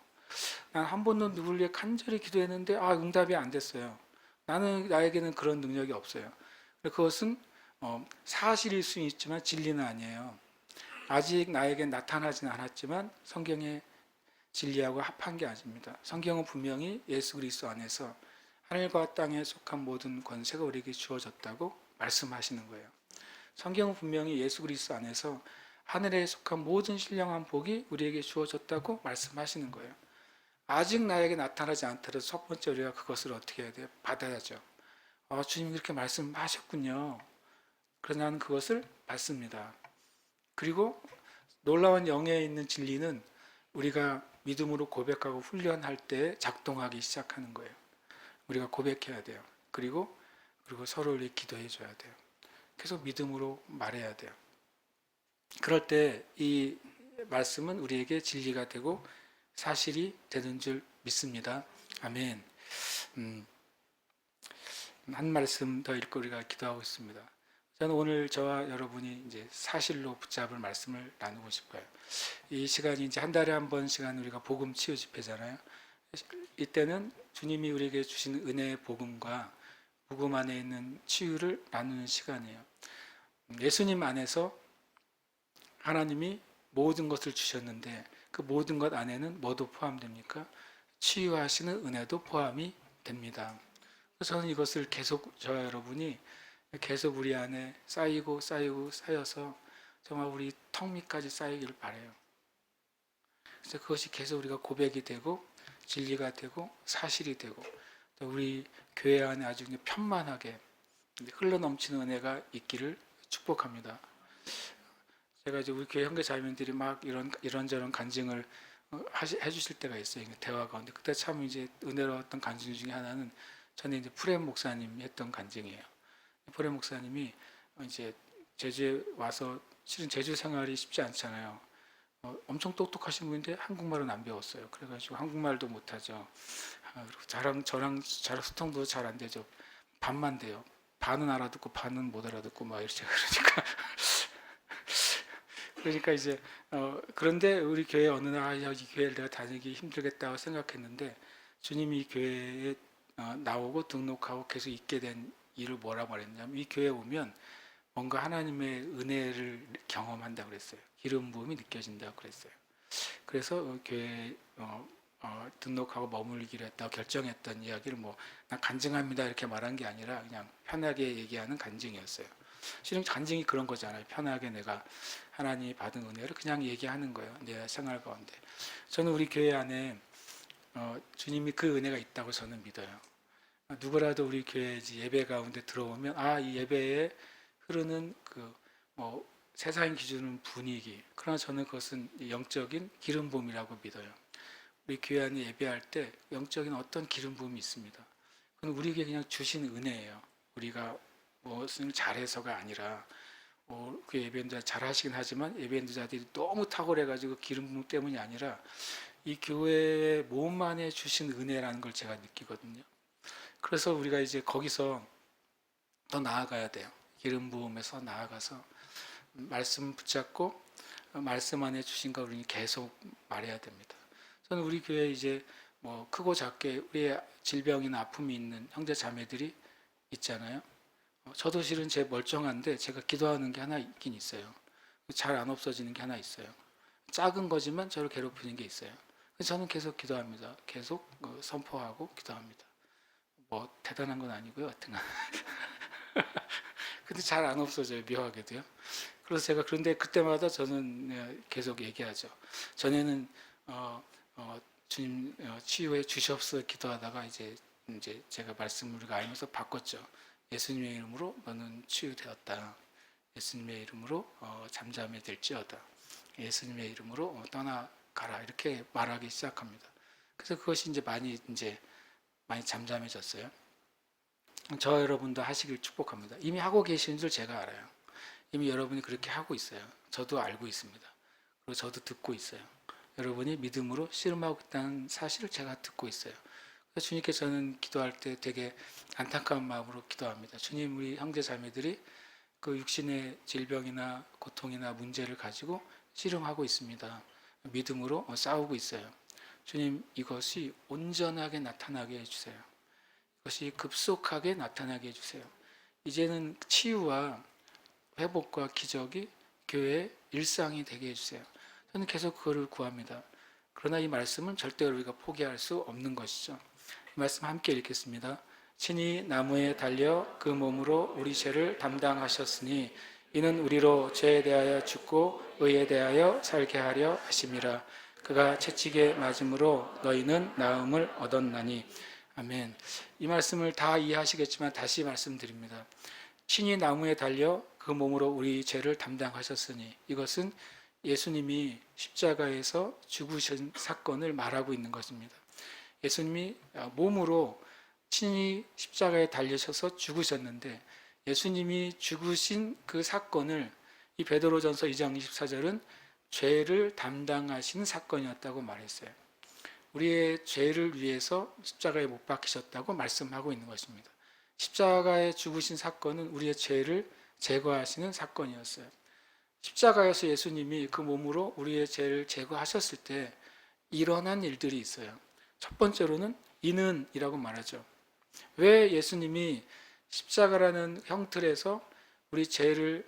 Speaker 1: 난 한 번도 누구를 위해 간절히 기도했는데 응답이 안 됐어요. 나에게는 그런 능력이 없어요. 그것은 사실일 수 있지만 진리는 아니에요. 아직 나에게 나타나진 않았지만 성경에 진리하고 합한 게 아닙니다. 성경은 분명히 예수 그리스도 안에서 하늘과 땅에 속한 모든 권세가 우리에게 주어졌다고 말씀하시는 거예요. 성경은 분명히 예수 그리스도 안에서 하늘에 속한 모든 신령한 복이 우리에게 주어졌다고 말씀하시는 거예요. 아직 나에게 나타나지 않더라도 첫 번째 우리가 그것을 어떻게 해야 돼요? 받아야죠. 주님이 그렇게 말씀하셨군요. 그래서 나는 그것을 받습니다. 그리고 놀라운 영에 있는 진리는 우리가 믿음으로 고백하고 훈련할 때 작동하기 시작하는 거예요. 우리가 고백해야 돼요. 그리고 서로를 위해 기도해 줘야 돼요. 계속 믿음으로 말해야 돼요. 그럴 때 이 말씀은 우리에게 진리가 되고 사실이 되는 줄 믿습니다. 아멘. 한 말씀 더 읽고 우리가 기도하고 있습니다. 저는 오늘 저와 여러분이 이제 사실로 붙잡을 말씀을 나누고 싶어요. 이 시간이 이제 한 달에 한 번 시간 우리가 복음 치유 집회잖아요. 이때는 주님이 우리에게 주신 은혜의 복음과 복음 안에 있는 치유를 나누는 시간이에요. 예수님 안에서 하나님이 모든 것을 주셨는데 그 모든 것 안에는 뭐도 포함됩니까? 치유하시는 은혜도 포함이 됩니다. 저는 이것을 계속 저와 여러분이 계속 우리 안에 쌓이고 쌓여서 정말 우리 턱 밑까지 쌓이길 바라요. 그래서 그것이 계속 우리가 고백이 되고 진리가 되고 사실이 되고 또 우리 교회 안에 아주 편만하게 흘러넘치는 은혜가 있기를 축복합니다. 제가 이제 우리 교회 형제 자매들이 막 이런저런 간증을 해주실 때가 있어요. 대화 가운데 그때 참 이제 은혜로웠던 간증 중에 하나는 전에 이제 프렘 목사님이 했던 간증이에요. 프렘 목사님이 이제 제주에 와서 실은 제주 생활이 쉽지 않잖아요. 엄청 똑똑하신 분인데 한국말은 안 배웠어요. 그래가지고 한국말도 못하죠. 그리고 저랑 소통도 잘 안 되죠. 반만 돼요. 반은 알아듣고 반은 못 알아듣고 막 이렇게 그러니까 이제 그런데 우리 교회 어느 날 이 교회를 내가 다니기 힘들겠다고 생각했는데 주님이 이 교회에 나오고 등록하고 계속 있게 된 일을 뭐라고 말했냐면 이 교회에 오면 뭔가 하나님의 은혜를 경험한다고 그랬어요. 기름 부음이 느껴진다고 그랬어요. 그래서 교회에 등록하고 머물기로 했다고 결정했던 이야기를 난 간증합니다 이렇게 말한 게 아니라 그냥 편하게 얘기하는 간증이었어요. 실은 간증이 그런 거잖아요. 편하게 내가 하나님이 받은 은혜를 그냥 얘기하는 거예요. 내 생활 가운데. 저는 우리 교회 안에 주님이 그 은혜가 있다고 저는 믿어요. 누구라도 우리 교회 예배 가운데 들어오면 이 예배에 흐르는 세상 기준은 분위기. 그러나 저는 그것은 영적인 기름 부음이라고 믿어요. 우리 교회 안에 예배할 때 영적인 어떤 기름 부음이 있습니다. 그건 우리에게 그냥 주신 은혜예요. 우리가 무엇을 잘해서가 아니라 그 예배인자 잘하시긴 하지만 예배인자들이 너무 탁월해가지고 기름 부음 때문이 아니라 이 교회의 몸만에 주신 은혜라는 걸 제가 느끼거든요. 그래서 우리가 이제 거기서 더 나아가야 돼요. 기름 부음에서 나아가서 말씀 붙잡고 말씀 안에 주신 걸 우리는 계속 말해야 됩니다. 저는 우리 교회에 이제 크고 작게 우리의 질병이나 아픔이 있는 형제 자매들이 있잖아요. 저도 실은 제 멀쩡한데 제가 기도하는 게 하나 있긴 있어요. 잘 안 없어지는 게 하나 있어요. 작은 거지만 저를 괴롭히는 게 있어요. 저는 계속 기도합니다. 계속 선포하고 기도합니다. 대단한 건 아니고요. 하여튼간. 근데 잘 안 없어져요. 묘하게도요. 그래서 제가 그런데 그때마다 저는 계속 얘기하죠. 전에는 주님 치유해 주시옵소서 기도하다가 이제 제가 말씀을 우리가 알면서 바꿨죠. 예수님의 이름으로 너는 치유되었다. 예수님의 이름으로 잠잠해 될지어다. 예수님의 이름으로 떠나가라. 이렇게 말하기 시작합니다. 그래서 그것이 많이 잠잠해졌어요. 저 여러분도 하시길 축복합니다. 이미 하고 계시는 줄 제가 알아요. 이미 여러분이 그렇게 하고 있어요. 저도 알고 있습니다. 그리고 저도 듣고 있어요. 여러분이 믿음으로 씨름하고 있다는 사실을 제가 듣고 있어요. 그래서 주님께 저는 기도할 때 되게 안타까운 마음으로 기도합니다. 주님, 우리 형제 자매들이 그 육신의 질병이나 고통이나 문제를 가지고 씨름하고 있습니다. 믿음으로 싸우고 있어요. 주님, 이것이 온전하게 나타나게 해주세요. 이것이 급속하게 나타나게 해주세요. 이제는 치유와 회복과 기적이 교회의 일상이 되게 해주세요. 저는 계속 그거를 구합니다. 그러나 이 말씀은 절대로 우리가 포기할 수 없는 것이죠. 이 말씀 함께 읽겠습니다. 친히 나무에 달려 그 몸으로 우리 죄를 담당하셨으니 이는 우리로 죄에 대하여 죽고 의에 대하여 살게 하려 하심이라. 그가 채찍에 맞음으로 너희는 나음을 얻었나니. 아멘. 이 말씀을 다 이해하시겠지만 다시 말씀드립니다. 친히 나무에 달려 그 몸으로 우리 죄를 담당하셨으니, 이것은 예수님이 십자가에서 죽으신 사건을 말하고 있는 것입니다. 예수님이 몸으로 친히 십자가에 달리셔서 죽으셨는데, 예수님이 죽으신 그 사건을 이 베드로전서 2장 24절은 죄를 담당하신 사건이었다고 말했어요. 우리의 죄를 위해서 십자가에 못 박히셨다고 말씀하고 있는 것입니다. 십자가에 죽으신 사건은 우리의 죄를 제거하시는 사건이었어요. 십자가에서 예수님이 그 몸으로 우리의 죄를 제거하셨을 때 일어난 일들이 있어요. 첫 번째로는 이는 이라고 말하죠. 왜 예수님이 십자가라는 형틀에서 우리 죄를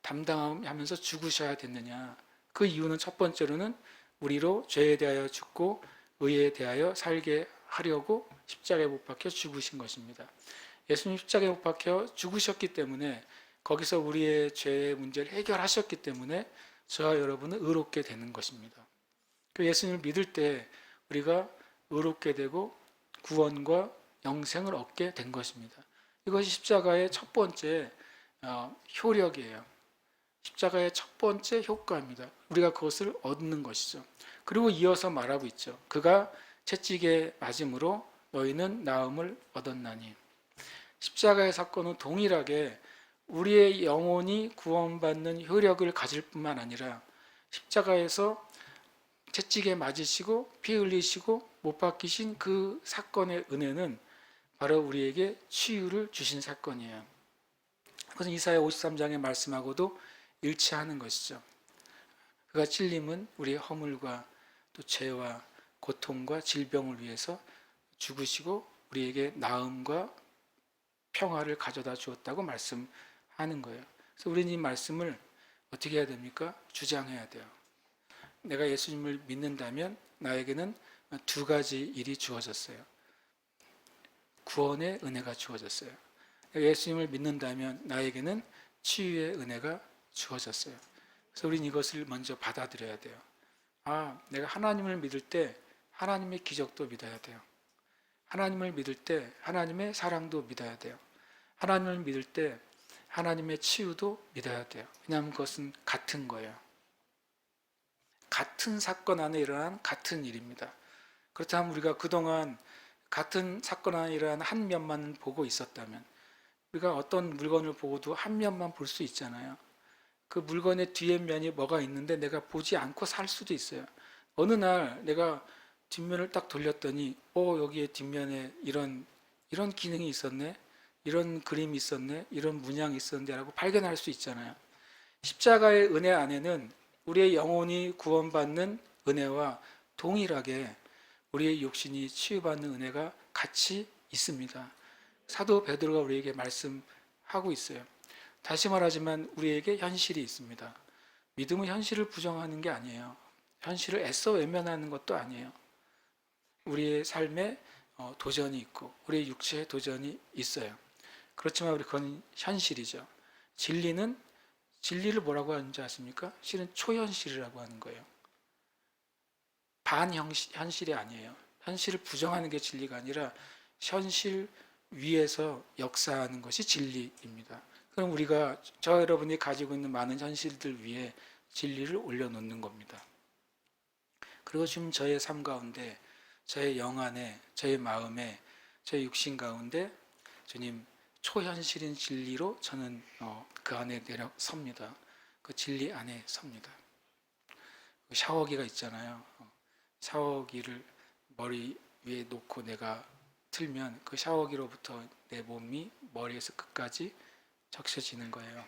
Speaker 1: 담당하면서 죽으셔야 됐느냐? 그 이유는 첫 번째로는 우리로 죄에 대하여 죽고 의에 대하여 살게 하려고 십자가에 못 박혀 죽으신 것입니다. 예수님 십자가에 못 박혀 죽으셨기 때문에, 거기서 우리의 죄의 문제를 해결하셨기 때문에 저와 여러분은 의롭게 되는 것입니다. 그 예수님을 믿을 때 우리가 의롭게 되고 구원과 영생을 얻게 된 것입니다. 이것이 십자가의 첫 번째 효력이에요. 십자가의 첫 번째 효과입니다. 우리가 그것을 얻는 것이죠. 그리고 이어서 말하고 있죠. 그가 채찍에 맞음으로 너희는 나음을 얻었나니. 십자가의 사건은 동일하게 우리의 영혼이 구원받는 효력을 가질 뿐만 아니라 십자가에서 채찍에 맞으시고 피 흘리시고 못 박히신 그 사건의 은혜는 바로 우리에게 치유를 주신 사건이에요. 그것은 이사야 53장의 말씀하고도 일치하는 것이죠. 그가 찔림은 우리의 허물과 또 죄와 고통과 질병을 위해서 죽으시고 우리에게 나음과 평화를 가져다 주었다고 말씀하는 거예요. 그래서 우리는 이 말씀을 어떻게 해야 됩니까? 주장해야 돼요. 내가 예수님을 믿는다면 나에게는 두 가지 일이 주어졌어요. 구원의 은혜가 주어졌어요. 내가 예수님을 믿는다면 나에게는 치유의 은혜가 주어졌어요. 그래서 우리는 이것을 먼저 받아들여야 돼요. 내가 하나님을 믿을 때 하나님의 기적도 믿어야 돼요. 하나님을 믿을 때 하나님의 사랑도 믿어야 돼요. 하나님을 믿을 때 하나님의 치유도 믿어야 돼요. 왜냐하면 그것은 같은 거예요. 같은 사건 안에 일어난 같은 일입니다. 그렇다면 우리가 그동안 같은 사건 안에 일어난 한 면만 보고 있었다면, 우리가 어떤 물건을 보고도 한 면만 볼 수 있잖아요. 그 물건의 뒤에 면이 뭐가 있는데 내가 보지 않고 살 수도 있어요. 어느 날 내가 뒷면을 딱 돌렸더니 여기에 뒷면에 이런 기능이 있었네, 이런 그림이 있었네, 이런 문양이 있었는데 라고 발견할 수 있잖아요. 십자가의 은혜 안에는 우리의 영혼이 구원받는 은혜와 동일하게 우리의 육신이 치유받는 은혜가 같이 있습니다. 사도 베드로가 우리에게 말씀하고 있어요. 다시 말하지만 우리에게 현실이 있습니다. 믿음은 현실을 부정하는 게 아니에요. 현실을 애써 외면하는 것도 아니에요. 우리의 삶에 도전이 있고 우리의 육체에 도전이 있어요. 그렇지만 그건 현실이죠. 진리를 뭐라고 하는지 아십니까? 실은 초현실이라고 하는 거예요. 반현실이 아니에요. 현실을 부정하는 게 진리가 아니라 현실 위에서 역사하는 것이 진리입니다. 그럼 우리가 여러분이 가지고 있는 많은 현실들 위에 진리를 올려놓는 겁니다. 그리고 지금 저의 삶 가운데, 저의 영 안에, 저의 마음에, 저의 육신 가운데 주님 초현실인 진리로 저는 그 안에 섭니다. 그 진리 안에 섭니다. 샤워기가 있잖아요. 샤워기를 머리 위에 놓고 내가 틀면 그 샤워기로부터 내 몸이 머리에서 끝까지 적셔지는 거예요.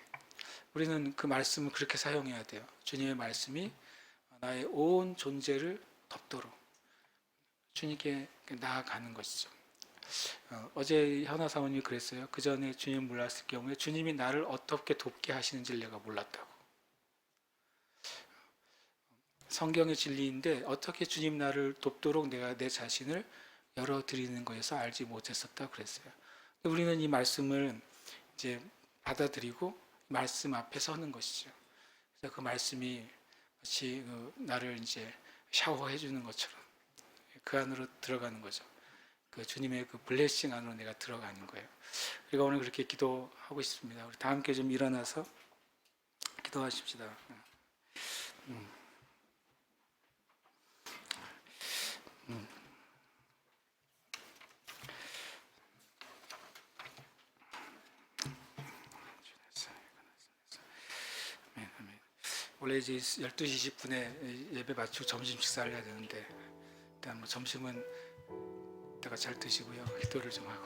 Speaker 1: 우리는 그 말씀을 그렇게 사용해야 돼요. 주님의 말씀이 나의 온 존재를 덮도록 주님께 나아가는 것이죠. 어제 현아 사모님이 그랬어요. 그 전에 주님 몰랐을 경우에 주님이 나를 어떻게 돕게 하시는지를 내가 몰랐다고. 성경의 진리인데 어떻게 주님 나를 돕도록 내가 내 자신을 열어드리는 거에서 알지 못했었다 그랬어요. 우리는 이 말씀을 이제 받아들이고 말씀 앞에 서는 것이죠. 그래서 그 말씀이 마치 나를 이제 샤워해 주는 것처럼 그 안으로 들어가는 거죠. 그 주님의 그 블레싱 안으로 내가 들어가는 거예요. 우리가 오늘 그렇게 기도하고 싶습니다. 우리 다 함께 좀 일어나서 기도하십시다. 원래 이제 12시 20분에 예배 마치고 점심 식사를 해야 되는데 일단 뭐 점심은 이따가 잘 드시고요. 기도를 좀 하고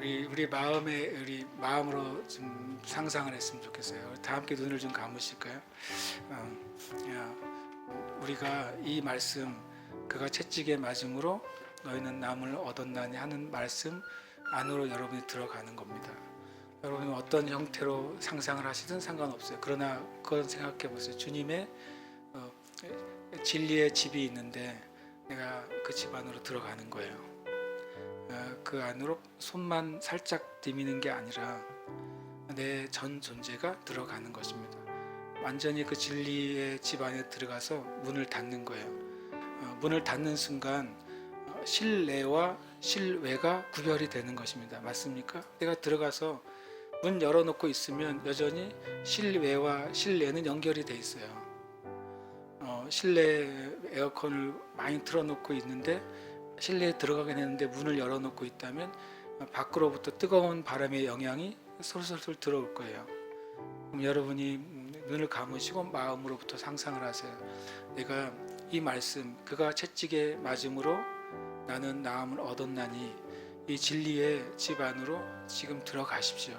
Speaker 1: 우리 마음으로 좀 상상을 했으면 좋겠어요. 다 함께 눈을 좀 감으실까요? 우리가 이 말씀 그가 채찍에 맞음으로 너희는 남을 얻었나니 하는 말씀 안으로 여러분이 들어가는 겁니다. 여러분이 어떤 형태로 상상을 하시든 상관없어요. 그러나 그건 생각해 보세요. 주님의 진리의 집이 있는데 내가 그 집 안으로 들어가는 거예요. 그 안으로 손만 살짝 디미는 게 아니라 내 전 존재가 들어가는 것입니다. 완전히 그 진리의 집 안에 들어가서 문을 닫는 거예요. 문을 닫는 순간 실내와 실외가 구별이 되는 것입니다. 맞습니까? 내가 들어가서 문 열어놓고 있으면 여전히 실외와 실내는 연결이 돼 있어요. 실내 에어컨을 많이 틀어놓고 있는데 실내에 들어가게 되는데 문을 열어놓고 있다면 밖으로부터 뜨거운 바람의 영향이 솔솔솔 들어올 거예요. 그럼 여러분이 눈을 감으시고 마음으로부터 상상을 하세요. 내가 이 말씀 그가 채찍에 맞음으로 나는 나음을 얻었나니 이 진리의 집 안으로 지금 들어가십시오.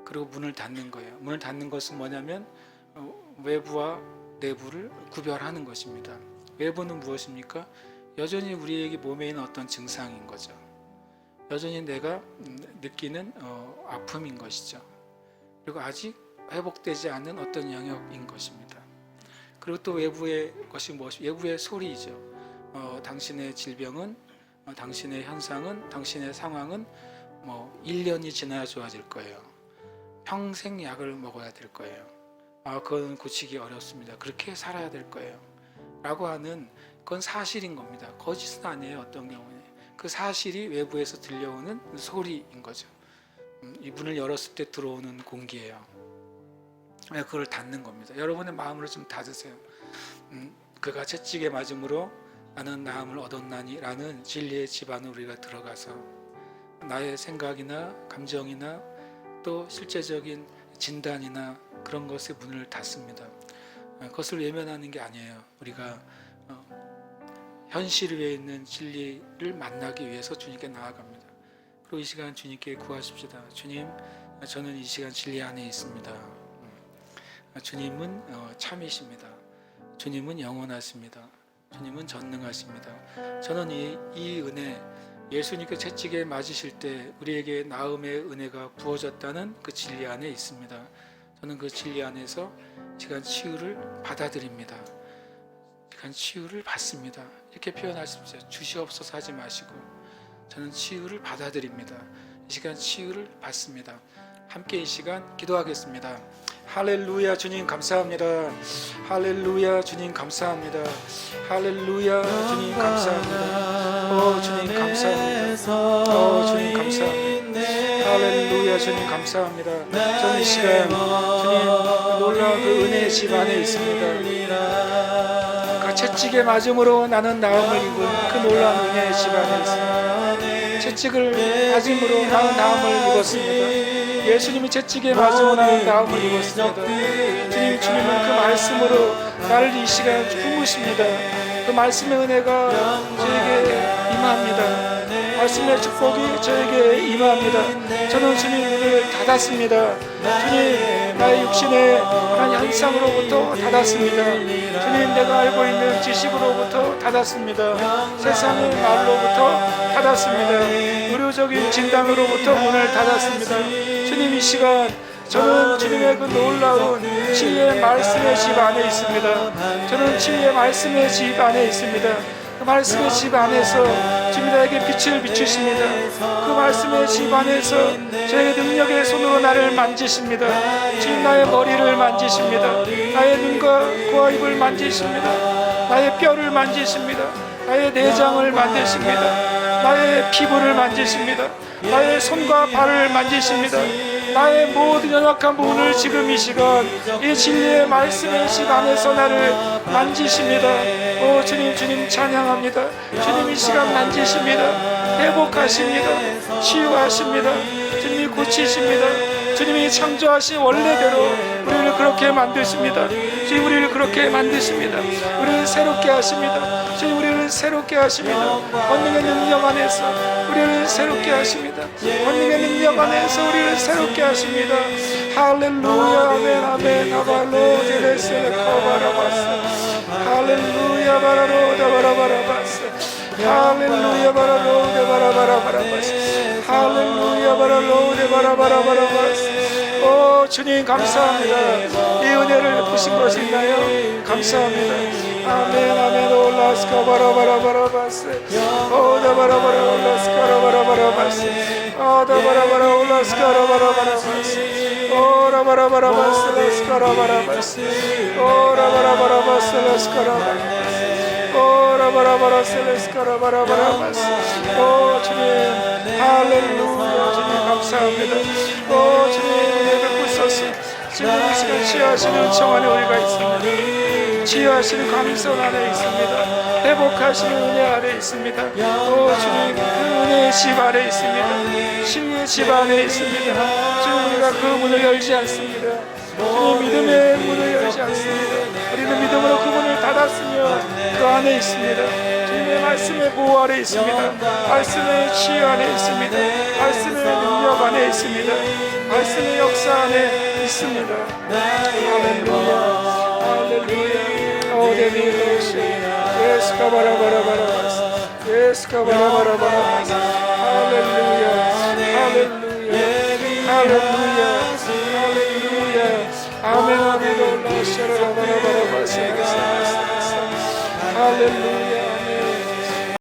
Speaker 1: 그리고 문을 닫는 거예요. 문을 닫는 것은 뭐냐면 외부와 내부를 구별하는 것입니다. 외부는 무엇입니까? 여전히 우리에게 몸에 있는 어떤 증상인 거죠. 여전히 내가 느끼는 아픔인 것이죠. 그리고 아직 회복되지 않은 어떤 영역인 것입니다. 그리고 또 외부의 것이 무엇이? 외부의 소리이죠. 당신의 질병은, 당신의 현상은, 당신의 상황은 1년이 지나야 좋아질 거예요. 평생 약을 먹어야 될 거예요. 그건 고치기 어렵습니다. 그렇게 살아야 될 거예요. 라고 하는 그건 사실인 겁니다. 거짓은 아니에요. 어떤 경우에 그 사실이 외부에서 들려오는 소리인 거죠. 이 문을 열었을 때 들어오는 공기예요. 그걸 닫는 겁니다. 여러분의 마음으로 좀 닫으세요. 그가 채찍에 맞음으로 나는 나음을 얻었나니 라는 진리의 집 안으로 우리가 들어가서 나의 생각이나 감정이나 또 실제적인 진단이나 그런 것에 문을 닫습니다. 그것을 외면하는 게 아니에요. 우리가 현실 위에 있는 진리를 만나기 위해서 주님께 나아갑니다. 그리고 이 시간 주님께 구하십시다. 주님, 저는 이 시간 진리 안에 있습니다. 주님은 참이십니다. 주님은 영원하십니다. 주님은 전능하십니다. 저는 이 은혜, 예수님께 채찍에 맞으실 때 우리에게 나음의 은혜가 부어졌다는 그 진리 안에 있습니다. 저는 그 진리 안에서 시간 치유를 받아들입니다. 시간 치유를 받습니다. 이렇게 표현하십시오. 주시옵소서 하지 마시고 저는 치유를 받아들입니다. 이 시간 치유를 받습니다. 함께 이 시간 기도하겠습니다. 할렐루야. 주님 감사합니다. 할렐루야. 주님 감사합니다. 할렐루야. 주님 감사합니다. 주님 감사합니다. 주님 감사합니다. 할렐루야. 주님 감사합니다. 저는 이 시간 주님 놀라운 그 은혜의 집 안에 있습니다. 그 채찍에 맞음으로 나는 나음을 입은 그 놀라운 은혜의 집 안에 있습니다. 채찍을 맞음으로 나는 나음을 입었습니다. 예수님이 채찍에 맞음으로 나는 나음을 입었습니다. 주님은 그 말씀으로 나를 이 시간 품으십니다. 그 말씀의 은혜가 저에게 임합니다. 말씀의 축복이 저에게 임합니다. 저는 주님 눈을 닫았습니다. 주님 나의 육신의 한 현상으로부터 닫았습니다. 주님 내가 알고 있는 지식으로부터 닫았습니다. 세상의 말로부터 닫았습니다. 의료적인 진단으로부터 문을 닫았습니다. 주님 이 시간 저는 주님의 그 놀라운 치유의 말씀의 집 안에 있습니다. 저는 치유의 말씀의 집 안에 있습니다. 그 말씀의 집 안에서 주님이 나에게 빛을 비추십니다. 그 말씀의 집 안에서 저에게 능력의 손으로 나를 만지십니다. 주님 나의 머리를 만지십니다. 나의 눈과 코와 입을 만지십니다. 나의 뼈를 만지십니다. 나의 내장을 만지십니다. 나의 피부를 만지십니다. 나의 손과 발을 만지십니다. 나의 모든 연약한 부분을 지금 이 시간 이 진리의 말씀의 집 안에서 나를 만지십니다. 오 주님, 주님 찬양합니다. 주님 이 시간 만지십니다. 회복하십니다. 치유하십니다. 주님이 고치십니다. 주님이 창조하신 원래대로 우리를 그렇게 만드십니다. 주님 우리를 그렇게 만드십니다. 우리를 새롭게 하십니다. 주님 우리를 새롭게 하십니다. 권능의 능력 안에서 우리를 새롭게 하십니다. 권능의 능력 안에서 우리를 새롭게 하십니다. 할렐루야 아멘 아멘 아발로 데레셀 코바라바스 할렐루야 바라로 다바라바라바스 할렐루야 바라로 데바라바라바라바스 할렐루야 바라로 데바라바라바라바스 오 주님 감사합니다. 이 은혜를 베푸신 것이 있나요? 감사합니다. 아멘 아멘 올라스카 바라바라바라바스 오다바라바라 올라스카라바라바라바스 오다바라바라 올라스카라바라바라바스 오라바라바라바스 라스카라바라바스 오라바라바라바스 라스카라바라바스 오라바라바라스 라스카라바라바라바스 오 주님 할렐루야 주님 감사합니다. 오 주님 은혜 베푸소서. 지금 이 시간 치유하시는 청 안에 우리가 있습니다. 치유하시는 감성 안에 있습니다. 회복하시는 은혜 아래 있습니다. 오 주님 그 은혜의 집 안에 있습니다. 치유의 집 안에 있습니다. 주님 우리가 그 문을 열지 않습니다. 주님 믿음의 문을 열지 않습니다. 우리는 믿음으로 그 문을 닫았으며 그 안에 있습니다. 주님의 말씀의 보호 아래 있습니다. 말씀의 치유 안에 있습니다. 말씀의 능력 안에 있습니다. 말씀의 역사 안에 있습니다. 할렐루야 할렐루야 오데빌로시 예스카바라바라바라바스 예스카바라바라바라바스 할렐루야 할렐루야 할렐루야 할렐루야 아멘 아멘 올라샤라바라바라바스 할렐루야